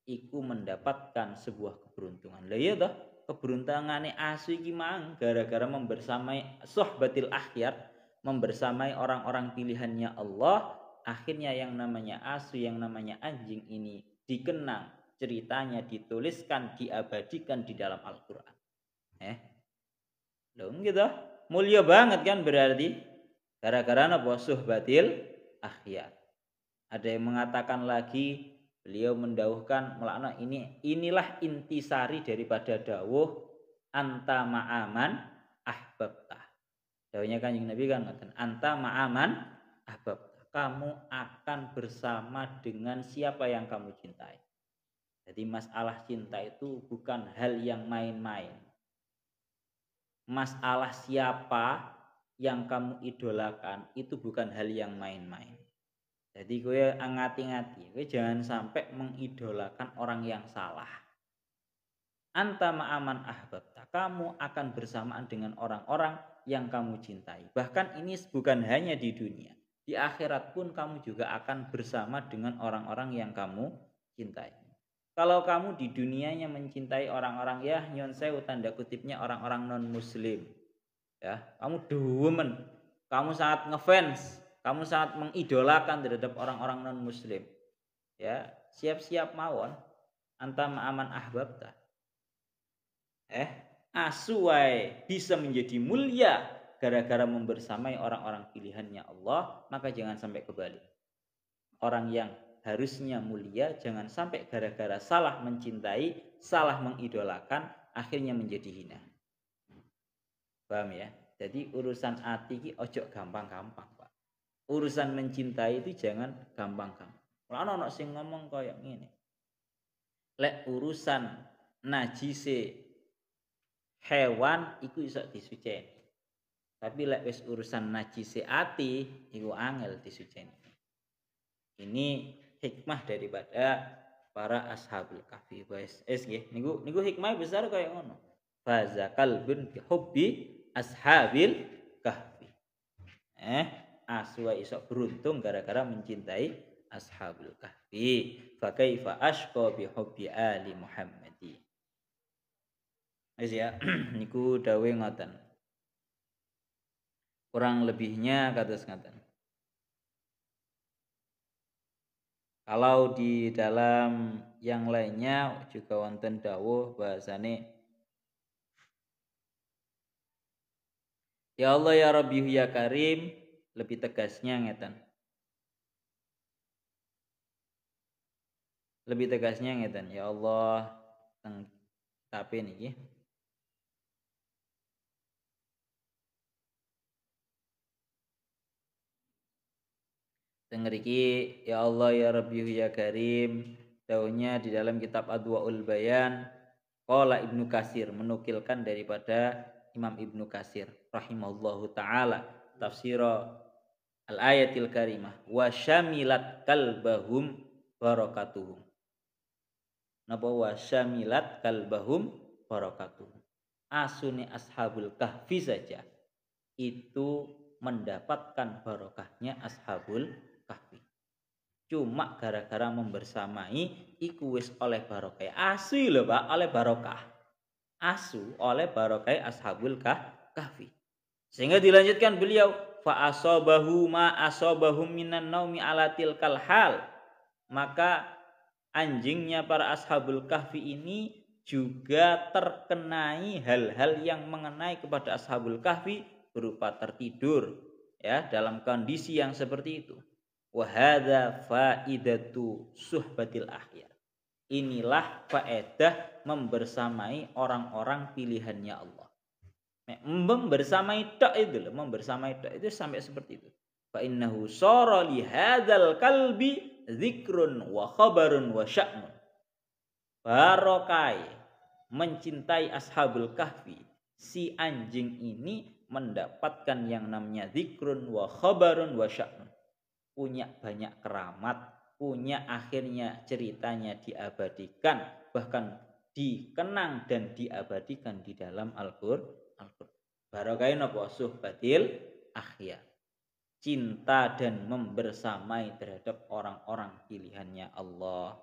iku mendapatkan sebuah keberuntungan. Lah iya toh? Keberuntungane asu iki mang gara-gara membersamai suhbatil akhyar, membersamai orang-orang pilihannya Allah, akhirnya yang namanya asu, yang namanya anjing ini dikenang, ceritanya dituliskan, diabadikan di dalam Al-Qur'an. Loh gitu. Mulia banget kan berarti gara-gara napa suhbatil akhyar. Ada yang mengatakan lagi, beliau mendawuhkan melakna inilah intisari daripada dawuh anta ma'aman ahbabtah. Dawuhnya Kanjeng Nabi kan anta ma'aman ahbabtah. Kamu akan bersama dengan siapa yang kamu cintai. Jadi masalah cinta itu bukan hal yang main-main. Masalah siapa yang kamu idolakan itu bukan hal yang main-main. Jadi kowe ngati-ngati, kowe jangan sampai mengidolakan orang yang salah. Anta ma'aman ahbabta, kamu akan bersamaan dengan orang-orang yang kamu cintai. Bahkan ini bukan hanya di dunia, di akhirat pun kamu juga akan bersama dengan orang-orang yang kamu cintai. Kalau kamu di dunianya mencintai orang-orang ya nyon sewu tanda kutipnya orang-orang non muslim, ya kamu demen, kamu sangat ngefans, kamu sangat mengidolakan terhadap orang-orang non muslim, ya siap-siap mawon anta ma'aman ahbabta. Asu wae bisa menjadi mulia gara-gara membersamai orang-orang pilihannya Allah, maka jangan sampai kebalik. Orang yang harusnya mulia jangan sampai gara-gara salah mencintai, salah mengidolakan, akhirnya menjadi hina. Paham ya? Jadi urusan ati ki ojo gampang-gampang, Pak. Urusan mencintai itu jangan gampang-gampang. Kalau ono sing ngomong kayak ngene. Lek urusan najise hewan iku iso disuceni. Tapi lek wis urusan najise ati iku angel disuceni. Ini hikmah daripada para ashabul kahfi. Niku hikmah besar kayak ngono. Faza kalbun bi hubbi ashabil kahfi. Asu iso beruntung gara-gara mencintai ashabul kahfi. Fa kaifa ashqa bi hubbi ali Muhammadi. Wis ya, niku dawe ngoten. Kurang lebihnya kados ngoten. Kalau di dalam yang lainnya juga wonten dawuh bahasane ya Allah ya Rabbi ya Karim, lebih tegasnya ngeten. Lebih tegasnya ngeten, ya Allah teng tapi niki. Teng mriki ya Allah ya Rabbi ya Karim, dawuhnya di dalam kitab Adwaul Bayan, qala Ibnu Katsir menukilkan daripada Imam Ibnu Katsir rahimahullahu taala tafsira al ayatil karimah wa syamilat kalbahum barakatuhum. Napa wa syamilat kalbahum barakatuhum. Asune ashabul kahfi saja itu mendapatkan barokahnya ashabul kahfi. Cuma gara-gara membersamai iku wis oleh barokah. Asu lho Pak, oleh barokah. Asu oleh barokah ashabul kahfi. Sehingga dilanjutkan beliau fa asabahu ma asabahum minan naumi ala tilkal hal. Maka anjingnya para ashabul kahfi ini juga terkenai hal-hal yang mengenai kepada ashabul kahfi berupa tertidur ya dalam kondisi yang seperti itu. Wa hadza faidatu suhbatil akhyar. Inilah faedah membersamai orang-orang pilihannya Allah. Membersamai tok itu loh, membersamai tok itu sampai seperti itu. Fa innahu sara li hadzal kalbi zikrun wa khabarun wa sya'nun. Barokai mencintai ashabul kahfi, si anjing ini mendapatkan yang namanya zikrun wa khabarun wa sya'nun. Punya banyak keramat, punya akhirnya ceritanya diabadikan, bahkan dikenang dan diabadikan di dalam Al-Qur'an. Barokai napa suhbatil akhyar. Cinta dan membersamai terhadap orang-orang pilihannya Allah.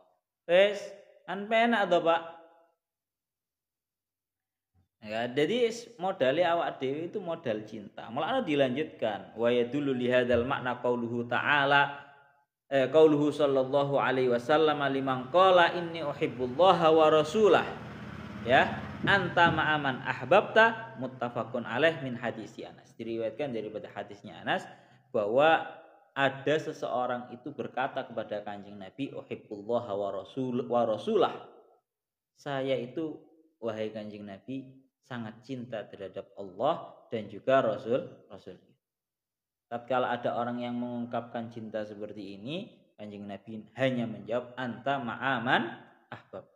Wes, kan penak to, Pak? Ya, jadi modalnya awak dewi itu modal cinta. Malah dilanjutkan wa yadullu li hadzal makna qauluhu ta'ala qauluhu sallallahu alaihi wasallam liman qala inni uhibbullaha wa rasulah. Ya, anta ma'aman ahbabta muttafaqun alaih min hadisi Anas. Diriwayatkan daripada hadisnya Anas bahwa ada seseorang itu berkata kepada Kanjeng Nabi uhibbullaha wa rasulah. Saya itu wahai Kanjeng Nabi sangat cinta terhadap Allah dan juga Rasul-Rasulnya. Tatkala ada orang yang mengungkapkan cinta seperti ini, Kanjeng Nabi hanya menjawab anta ma'aman ahbab.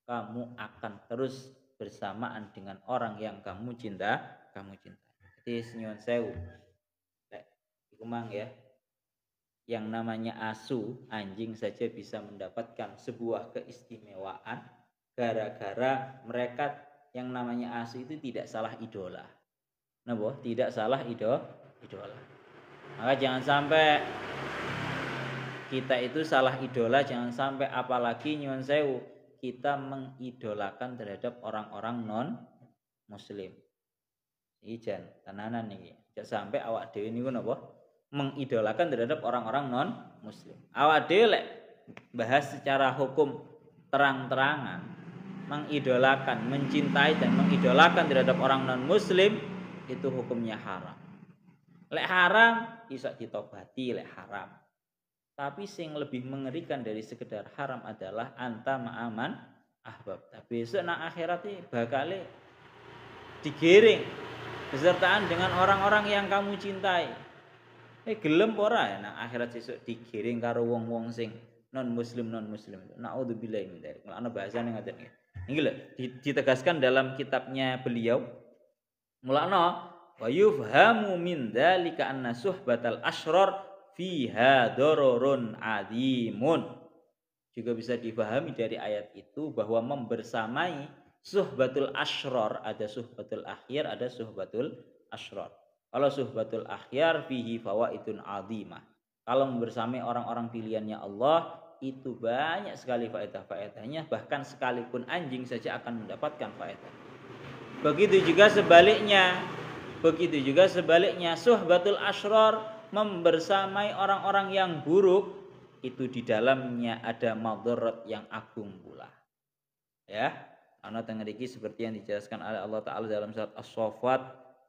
Kamu akan terus bersamaan dengan orang yang kamu cinta. Jadi nyuwun sewu. Iku mang ya. Yang namanya asu, anjing saja bisa mendapatkan sebuah keistimewaan gara-gara mereka yang namanya asu itu tidak salah idola. Napa? Tidak salah idola. Maka jangan sampai kita itu salah idola, jangan sampai apalagi nyuwun sewu kita mengidolakan terhadap orang-orang non muslim. Iki jan tenanan niki. Jangan sampai awak dhewe niku napa? Mengidolakan terhadap orang-orang non muslim. Awak dhewe lek bahas secara hukum terang-terangan mengidolakan, mencintai dan mengidolakan terhadap orang non-muslim itu hukumnya haram. Lek haram iso ditobati lek haram. Tapi sing lebih mengerikan dari sekedar haram adalah anta ma'aman ahbab. Tapi besok nang akhirat bakal digiring besertaan dengan orang-orang yang kamu cintai. Gelem ora ya nang akhirat sesuk digiring karo wong-wong sing non-muslim. Naudzubillah min dzalik. Ana bahasane ngoten nggih. Ini lho, ditegaskan dalam kitabnya beliau. Mulakna wa yufhamu min dzalika anna suhbatal asyrar fiha dararun azimun. Juga bisa dipahami dari ayat itu bahwa membersamai suhbatul asyrar, ada suhbatul akhyar, ada suhbatul asyrar. Kalau suhbatul akhyar fihi fawaidun azimah. Kalau membersamai orang-orang pilihannya Allah itu banyak sekali faedah-faedahnya, bahkan sekalipun anjing saja akan mendapatkan faedah. Begitu juga sebaliknya. Begitu juga sebaliknya, suhbatul asyror, membersamai orang-orang yang buruk, itu di dalamnya ada madarat yang agung pula. Ya, ana teng mriki seperti yang dijelaskan oleh Allah Taala dalam surat As-Saffat,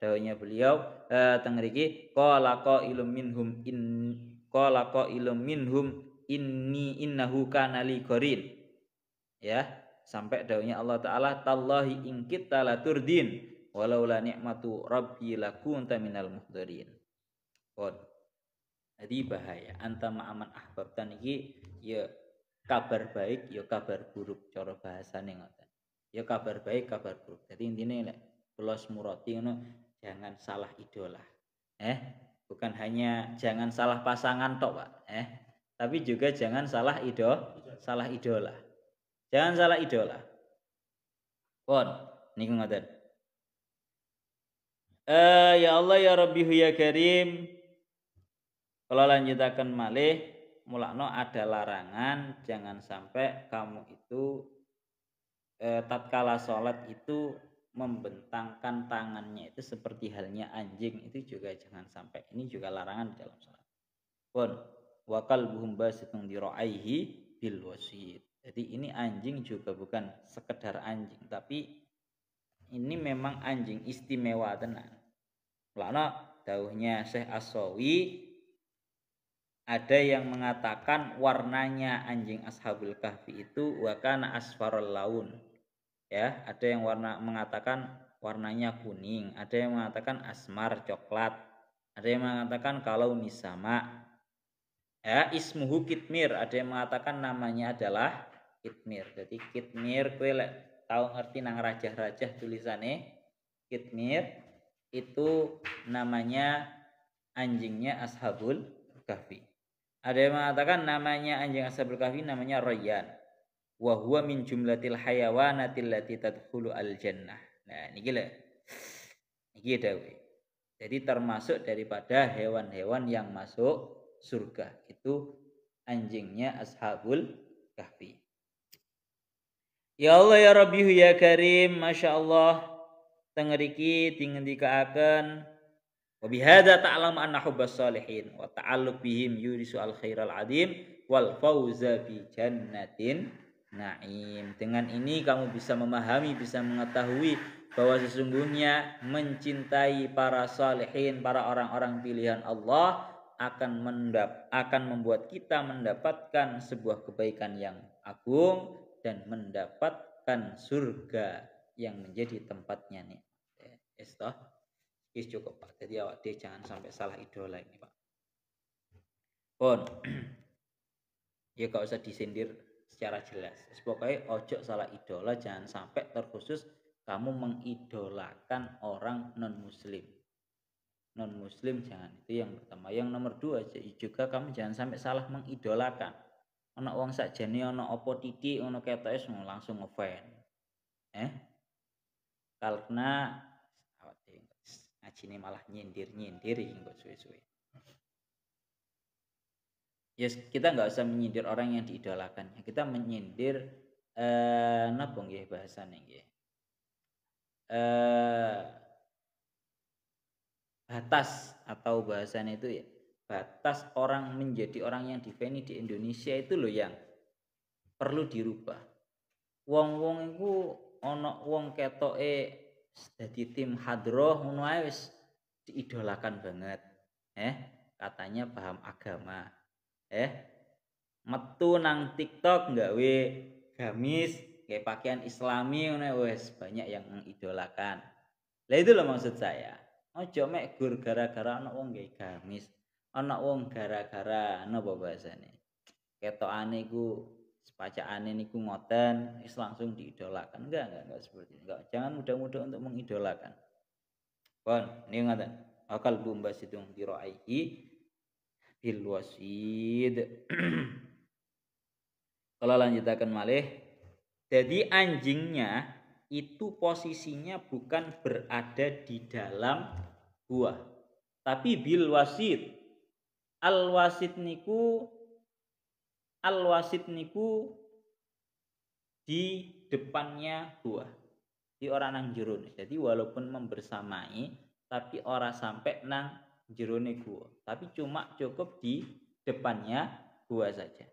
dawuhnya beliau teng mriki qala qailum minhum inni innahu kana li qarin. Ya, sampai dawuhnya Allah Taala tallahi in kita la turdin walau la ni'matu rabbi lakunta minal muhdharin. Kon. Jadi bahaya antama aman ahbabtan iki ya kabar baik ya kabar buruk cara bahasane ngoten. Ya kabar baik kabar buruk. Jadi intinya nek kula semurati ngono jangan salah idola. Bukan hanya jangan salah pasangan tok, Pak. Tapi juga jangan salah idola. Jangan salah idola. Pon, niku ngoten. Ya Allah ya Rabbi ya Karim. Kalau lanjutakan malih, mulakno ada larangan jangan sampai kamu itu tatkala sholat itu membentangkan tangannya itu seperti halnya anjing, itu juga jangan sampai. Ini juga larangan di dalam sholat. Pon, wakal buhum basitun diraihi bil wasid. Jadi ini anjing juga bukan sekedar anjing, tapi ini memang anjing istimewa tenan. Mulakno dawuhnya Syekh As-Sawi, ada yang mengatakan warnanya anjing Ashabul Kahfi itu wakana asfarul laun. Ya, ada yang mengatakan warnanya kuning, ada yang mengatakan asmar coklat, ada yang mengatakan kalau nisama. Ya, ismuhu kitmir, ada yang mengatakan namanya adalah kitmir. Jadi kitmir kowe lek tahu ngerti nang rajah-rajah tulisannya kitmir itu namanya anjingnya Ashabul Kahfi. Ada yang mengatakan namanya anjing Ashabul Kahfi namanya Rayyan. Wa huwa min jumlatil hayawanatil lati tadkhulu al jannah. Nah, niki lho. Niki dawuh. Jadi termasuk daripada hewan-hewan yang masuk surga itu anjingnya Ashabul Kahfi. Ya Allah ya Rabbi ya Karim, Masya Allah tengeriki dingendikaaken wa bihadza ta'lam anna hubbas salihin wa ta'alluq bihim yurisu al khairal adim wal fauza bi jannatin na'im. Dengan ini kamu bisa memahami, bisa mengetahui bahwa sesungguhnya mencintai para salihin, para orang-orang pilihan Allah akan membuat kita mendapatkan sebuah kebaikan yang agung dan mendapatkan surga yang menjadi tempatnya nih. Estah, cukup Pak. Jadi awak jangan sampai salah idola ini Pak. Pon, ya gak usah disindir secara jelas. Pokoknya ojo salah idola, jangan sampai terkhusus kamu mengidolakan orang non muslim. Non muslim jangan, itu yang pertama. Yang nomor dua juga kamu jangan sampai salah mengidolakan. Ana wong sakjane ana apa titik ngono ketoke langsung ngefans. Karena ngajine malah nyindir-nyindir iki kok suwe-suwe. Yes, kita nggak usah menyindir orang yang diidolakan. Kita menyindir napa nggih bahasane nggih. Batas atau bahasanya itu ya batas orang menjadi orang yang diveni di Indonesia itu loh yang perlu dirubah. Wong-wong iku ana wong ketoke dadi tim hadroh ngono ae wis diidolakan banget. Katanya paham agama. Metu nang TikTok nggawe gamis, kayak pakaian Islami ngono wis banyak yang mengidolakan. Lah itu loh maksud saya. Ojo mek gur gara-gara ana wong gawe gamis, ana wong gara-gara napa bahasane. Ketokane iku sepacakane niku ngoten, wis langsung diidolakan. Enggak seperti itu. Enggak, jangan mudah-mudah untuk mengidolakan. Pon, niku ngoten. Akal bumbas itu diraihi bil wasid. Kalau lanjutakan malih, jadi anjingnya itu posisinya bukan berada di dalam gua, tapi bil wasid. Al wasid niku di depannya gua. Di ora nang jerone. Jadi walaupun membersamai tapi ora sampai nang jerone gua. Tapi cuma cukup di depannya gua saja.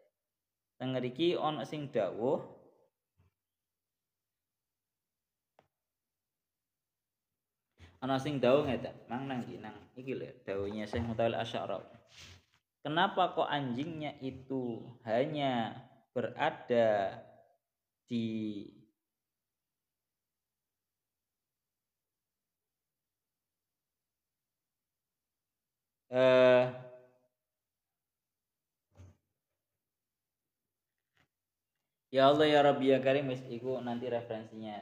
Teng mriki ana sing dawuh ngeten. Mang nang iki lho dawuhnya Syekh Mutawalli Asy'arawi. Kenapa kok anjingnya itu hanya berada di ya Allah ya Rabbi ya Karim, iku nanti referensinya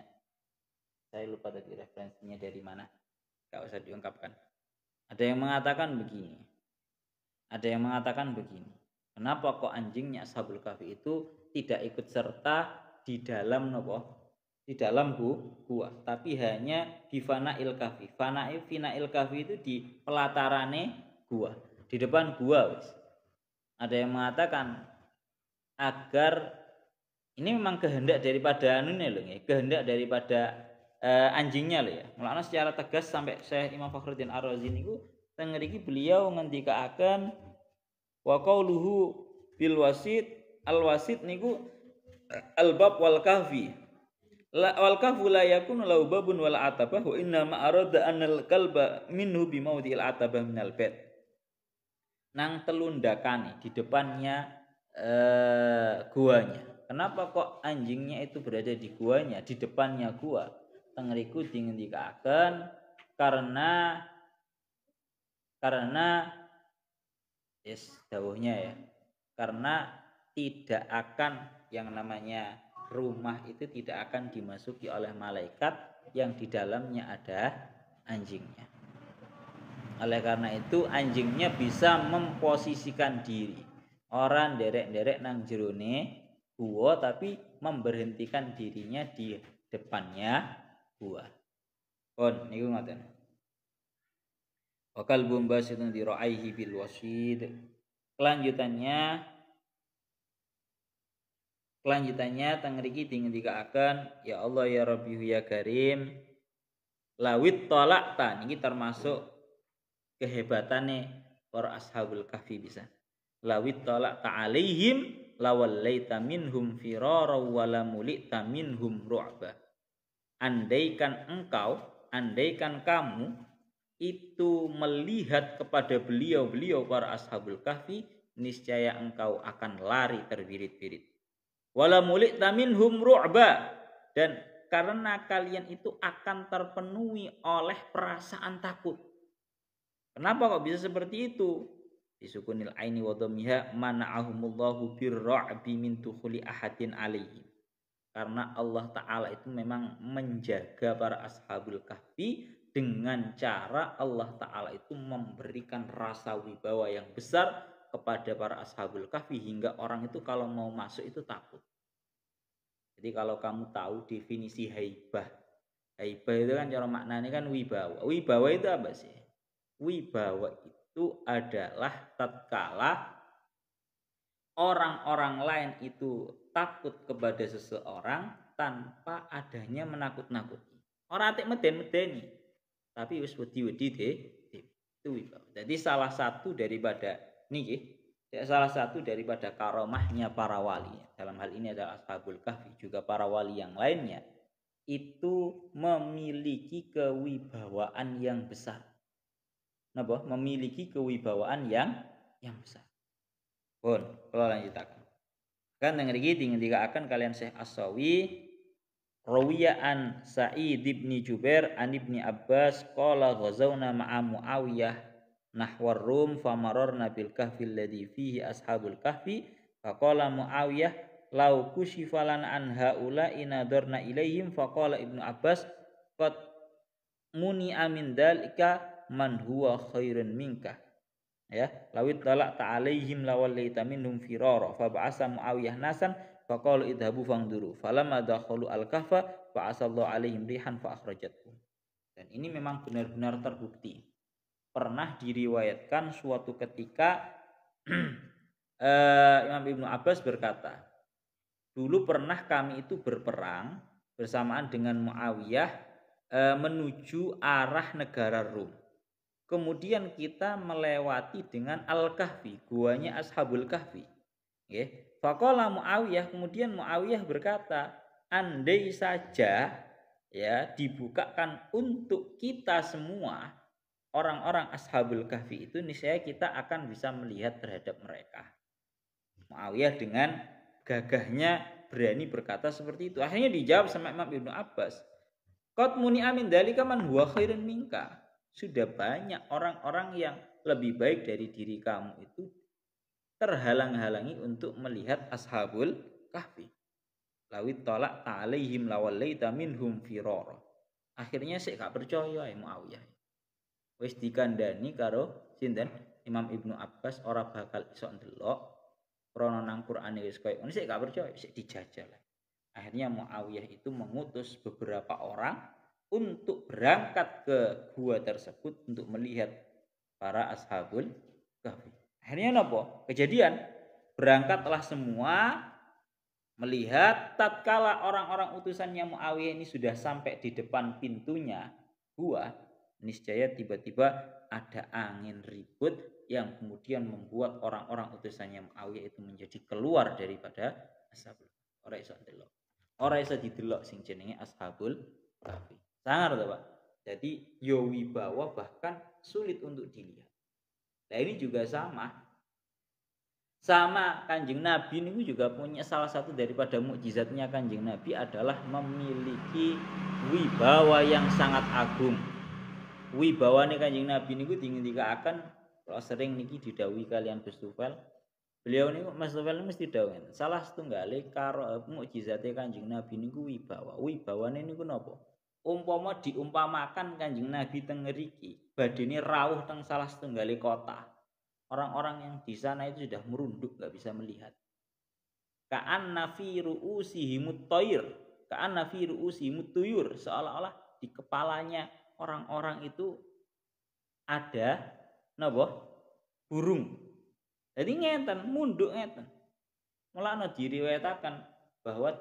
saya lupa tadi referensinya dari mana, gak usah diungkapkan. Ada yang mengatakan begini, kenapa kok anjingnya Ashabul Kahfi itu tidak ikut serta di dalam di dalam gua, tapi hanya di Fanail Kahfi. Finail Kahfi itu di pelatarane gua, di depan gua wis. Ada yang mengatakan agar ini memang kehendak daripada kehendak daripada anjingnya loh ya. Mulanya secara tegas sampai Syekh Imam Fakhruddin Ar-Razi niku teng mriki beliau ngendikaaken wa qauluhu bil wasit al wasit niku al-bab wal kahfi. Wal kahfu la yakunu lahu babun wal atabah wa inna ma arada anal kalba minhu bi maudhi'il atabah minal bait. Nang telundakane di depannya guanya. Kenapa kok anjingnya itu berada di guanya, di depannya gua? Tengeriku dingendikaken karena dawuhnya ya. Karena tidak akan yang namanya rumah itu tidak akan dimasuki oleh malaikat yang di dalamnya ada anjingnya. Oleh karena itu anjingnya bisa memposisikan diri. Orang derek-derek nang jerone gua tapi memberhentikan dirinya di depannya gua. Kon niku ngoten. Wakal bumbas itu diraihi bil wasid. Kelanjutannya teng mriki dingendikaken ya Allah ya Rabbi ya Karim lawit talaqta niki termasuk kehebatane para Ashabul Kahfi bisa. Lawit talaqta alaihim lawallaita minhum firara wala mulita minhum ru'ba. Andaikan kamu itu melihat kepada beliau para Ashabul Kahfi, niscaya engkau akan lari terbirit-birit. Wala mulita minhum ru'ba, dan karena kalian itu akan terpenuhi oleh perasaan takut. Kenapa kok bisa seperti itu? Disukunil aini wa dhammiha mana'ahumullahu birra'bi min tukhuli ahadin alaihim. Karena Allah Ta'ala itu memang menjaga para Ashabul Kahfi dengan cara Allah Ta'ala itu memberikan rasa wibawa yang besar kepada para Ashabul Kahfi hingga orang itu kalau mau masuk itu takut. Jadi kalau kamu tahu definisi haibah itu kan cara maknanya kan wibawa. Wibawa itu apa sih? Wibawa itu adalah tatkala orang-orang lain itu takut kepada seseorang tanpa adanya menakut-nakuti. Orang atik meden-medeni, tapi wis wedi-wedi deh. Itu wibawa. Jadi salah satu daripada karomahnya para wali. Dalam hal ini adalah Ashabul Kahfi, juga para wali yang lainnya itu memiliki kewibawaan yang besar. Napa? Memiliki kewibawaan yang besar. Pun, kalau lanjutakan. Kan yang mriki dingendikaken kalian Syekh As-Sawi Rawiyaan Sa'id bin Jubair an Ibni Abbas qala ghazawna ma'a Muawiyah nahwar Rum famararna bil kahfi alladhi fihi ashabul kahfi faqala Muawiyah law kushifa lana an haula inadarna ilaihim faqala Ibnu Abbas qad muni amin dalika man huwa khairun minka. Ya, lawit talak ta'alaihim lawallaita minhum firara fa ba'asa Muawiyah nasan faqala idhabu fangduru falamma dakhalu al-kahfa fa'asallahu alaihim rihan fa akhrajathu. Dan ini memang benar-benar terbukti. Pernah diriwayatkan suatu ketika Imam Ibnu Abbas berkata, dulu pernah kami itu berperang bersamaan dengan Muawiyah menuju arah negara Rum. Kemudian kita melewati dengan Al-Kahfi, guanya Ashabul Kahfi. Nggih. Faqala Muawiyah, kemudian Muawiyah berkata, andai saja ya dibukakan untuk kita semua orang-orang Ashabul Kahfi itu, niscaya kita akan bisa melihat terhadap mereka. Muawiyah dengan gagahnya berani berkata seperti itu. Akhirnya dijawab sama Imam Ibnu Abbas, qad muni'a min dzalika man huwa khairun minka. Sudah banyak orang-orang yang lebih baik dari diri kamu itu terhalang-halangi untuk melihat Ashabul Kahfi. Lawit tolak ta'alaihim lawallaita minhum firara. Akhirnya saya gak percaya ya Muawiyah. Wis dikandani karo sinten Imam Ibnu Abbas ora bakal iso ndelok krana nang Qur'ane wis koyo ngono, saya gak percaya, sik dijajal. Akhirnya Muawiyah itu mengutus beberapa orang untuk berangkat ke gua tersebut untuk melihat para Ashabul Kahfi. Akhirnya apa? Kejadian berangkatlah semua melihat. Tatkala orang-orang utusannya Muawiyah ini sudah sampai di depan pintunya gua, niscaya tiba-tiba ada angin ribut yang kemudian membuat orang-orang utusannya Muawiyah itu menjadi keluar daripada Ashabul Kahfi. Ora iso ndelok. Ora iso didelok sing jenenge Ashabul Kahfi. Sangar to, Pak. Jadi yo wibawa bahkan sulit untuk dilihat. Nah ini juga sama Kanjeng Nabi ini juga punya salah satu daripada mukjizatnya Kanjeng Nabi adalah memiliki wibawa yang sangat agung. Wibawane Kanjeng Nabi niku dingendikaken kalau sering niki didhawuhi kalian Gus Tufel. Beliau niku Mas Tufel mesti dawuh. Salah setunggale karo mukjizate Kanjeng Nabi niku wibawa. Wibawane niku napa? Umpama diumpamakan Kanjeng Nabi teng ngriki, badene rawuh teng salah setunggale kota. Orang-orang yang di sana itu sudah merunduk, nggak bisa melihat. Ka'anna fi ru'usihimut tayr, ka'anna fi ru'usihimut tuyur, seolah-olah di kepalanya orang-orang itu ada napa? Burung. Jadi ngeten, munduk ngeten. Mulane diriwayataken bahwa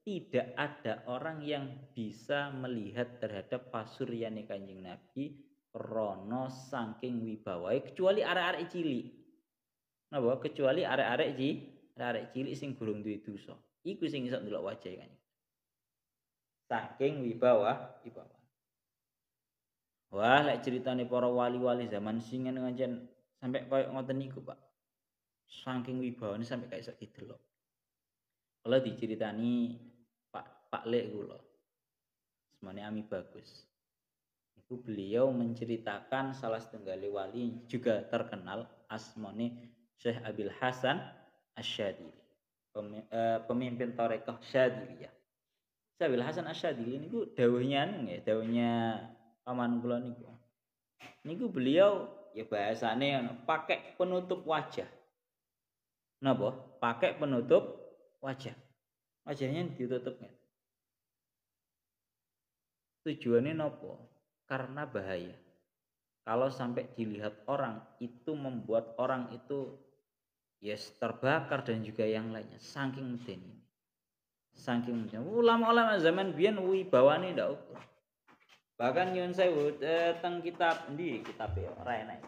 tidak ada orang yang bisa melihat terhadap pasuryane Kanjeng Nabi rono saking wibawae kecuali arek-arek cilik. Napa? Kecuali arek-arek cilik sing burung duwe dosa. Iku sing iso ndelok wajahe Kanjeng. Saking wibawa. Wah, lek ceritane para wali-wali zaman singen ngancen sampai koyo ngoten niku, Pak. Saking wibawane sampai gak iso didelok. Kula diceritani Pak Lek kula. Semane Ami Bagus. Itu beliau menceritakan salah setunggali wali juga terkenal asmane Syekh Abil Hasan Asy-Syadzili, pemimpin tarekah Syadziliyah. Syekh Abil Hasan Asy-Syadzili niku dawuhnya paman kula niku. Niku beliau ya bahasane pakai penutup wajah. Napa? Pakai penutup wajah. Wajahnya ditutup. Tujuannya napa? Karena bahaya. Kalau sampai dilihat orang itu membuat orang itu yes terbakar dan juga yang lainnya. Saking medeni. Ulama-ulama zaman biyen wibawane ndak ukur. Bahkan nyuwun sewu teng kitab endi kitabe ora enak.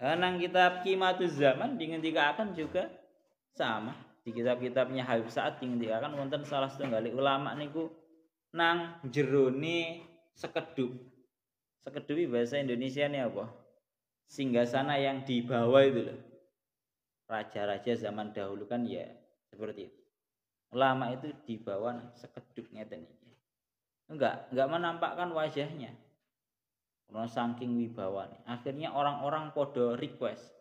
Nang kitab Qimatuz Zaman dingendikaken juga sama. Di kitab-kitabnya Habib Sa'ad dingendikaken wonten salah setunggal ulama niku nang jerone sekedup. Sekedup bahasa Indonesia ini apa? Singgasana yang di bawah itu loh. Raja-raja zaman dahulu kan ya seperti itu. Ulama itu di bawah sekedup ngeten iki. Enggak menampakkan wajahnya. Karena saking wibawane. Akhirnya orang-orang podo request.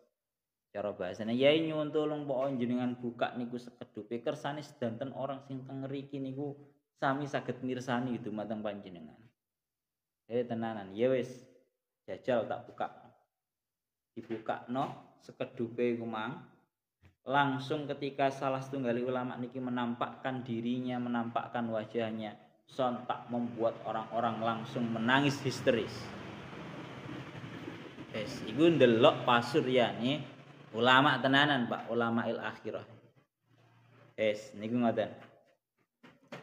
Cara bahasanya yai nyuwun tolong pokok jenengan buka niku sekedupe kersane sedanten orang sing teng ngriki niku sami saged mirsani itu mateng panjenengan. Tenanan, ya wis jajal tak buka. Dibukakno sekedupe iku mang. Langsung ketika salah setunggali ulama niki menampakkan dirinya, menampakkan wajahnya, sontak membuat orang-orang langsung menangis histeris. Iku ndelok pasuryane ulama tenanan, Pak, ulama il akhirah. Niku ngoten.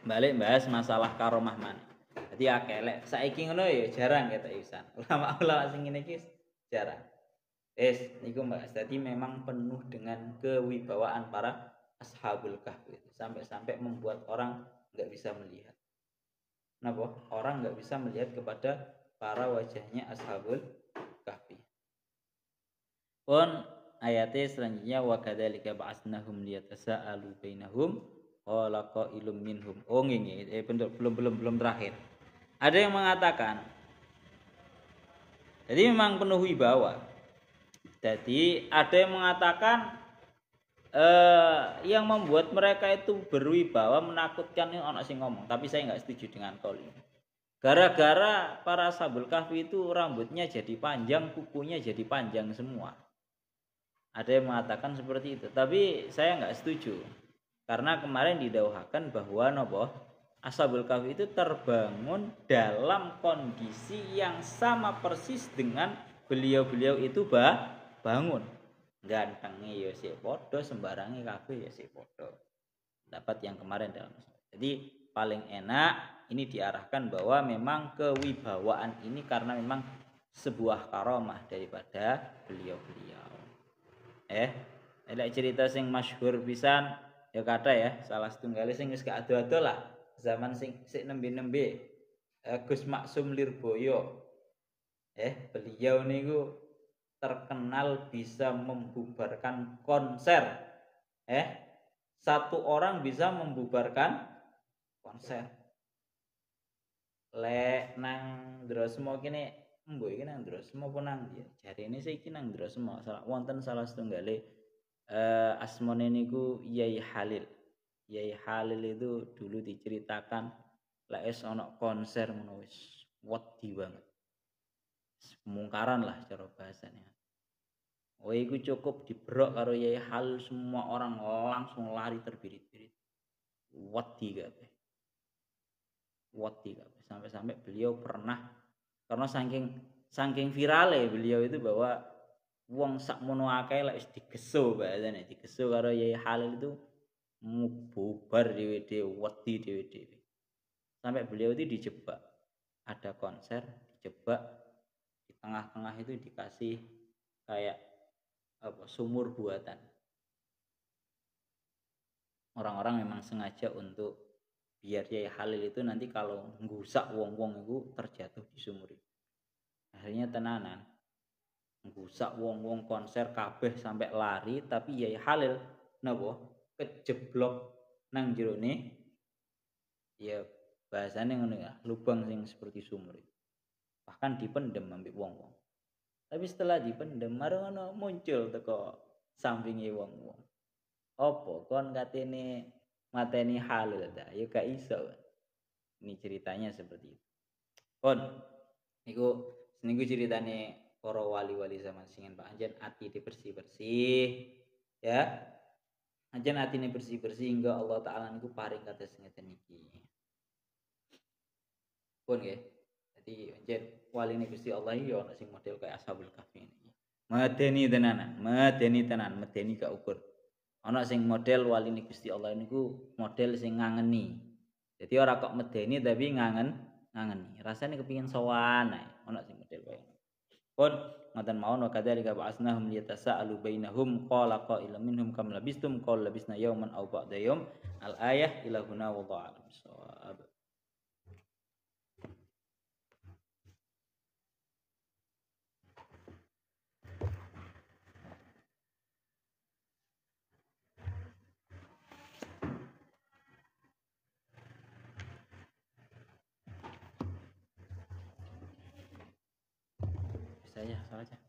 balik bahas masalah karomah mana. Jadi akeh lek saiki ngono ya jarang ketok pisan. Ulama-ulama sing ngene iki jarang. Niku Mbak. Jadi memang penuh dengan kewibawaan para ashabul kahfi sampai-sampai membuat orang nggak bisa melihat. Kenapa? Orang nggak bisa melihat kepada para wajahnya ashabul kahfi. Pun ayatnya selanjutnya wa kadzalika ba'atsnahum liyatasaalu bainahum qala qailum minhum. Oh ini belum terakhir. Ada yang mengatakan jadi memang penuh wibawa. Jadi ada yang mengatakan yang membuat mereka itu berwibawa menakutkan ini orang sing ngomong, tapi saya nggak setuju dengan kaul ini. Gara-gara para ashabul kahfi itu rambutnya jadi panjang, kukunya jadi panjang semua. Ada yang mengatakan seperti itu, tapi saya nggak setuju karena kemarin didauhakan bahwa ashabul kahfi itu terbangun dalam kondisi yang sama persis dengan beliau-beliau itu bangun. Gantengnya ya si podo, sembarangnya kabeh ya si podo. Dapat yang kemarin dalam. Jadi paling enak ini diarahkan bahwa memang kewibawaan ini karena memang sebuah karomah daripada beliau-beliau. Ada cerita sing masyhur pisan ya kata ya salah setunggal sing wis gak ado-ado lah zaman sing sik nembe-nembe Gus Maksum Lirboyo. Beliau niku terkenal bisa membubarkan konser. Satu orang bisa membubarkan konser. Lek nang Drosmo kene mbok iki nang Drosmo apa nang ya jarene saiki nang Drosmo wonten salah setunggale asmane niku Yai Halil. Yai Halil itu dulu diceritakan lek wis ana konser ngono wis wedi banget. Mungkaran lah cara bahasanya. Oh itu cukup diberok karo Yai Halil semua orang langsung lari terbirit-birit. Wedi kabeh. Sampai-sampai beliau pernah karena saking virale beliau itu bahwa wong sakmono akeh lek wis digeso bahasane digeso karo Yai Halil itu bubar dhewe-dhewe wedi dhewe-dhewe. Sampai beliau itu dijebak. Ada konser dijebak di tengah-tengah itu dikasih kayak sumur buatan. Orang-orang memang sengaja untuk biar Yai Halil itu nanti kalau nggusak wong-wong itu terjatuh di sumur itu. Akhirnya tenanan. Nggusak wong-wong konser kabeh sampai lari tapi Yai Halil kejeblok nang jerone ya bahasane ngono ya, lubang sing seperti sumur itu. Bahkan dipendem ambek wong-wong. Tapi setelah dipendem marono muncul teko sampinge wong-wong. Apa kon katene mateni Halil ta? Ya gak iso. Ini ceritanya seperti itu. Kon niku ceritane para wali-wali zaman singen Pak Anjen ati bersih-bersih ya. Anjen atine bersih-bersih hingga Allah taala niku paring kados ngeten iki. Pun nggih. Jadi anjen waline Gusti Allah iki yo ana sing model kayak Ashabul Kahfi ini. Medeni tenan, medeni gak ukur. Ana sing model waline Gusti Allah niku model sing ngangeni. Jadi ora kok medeni tapi ngangeni. Rasane kepengin sowan ae. Ana sing model kaya ngono. Pun ngoten mawon wa kadzalika ba'asnahum liyatasaalu bainahum qala qailun minhum kam labistum qala labisna yawman aw ba'da yawm al ayah ila huna wa ta'ala bisawab. Bisa ya, salah aja.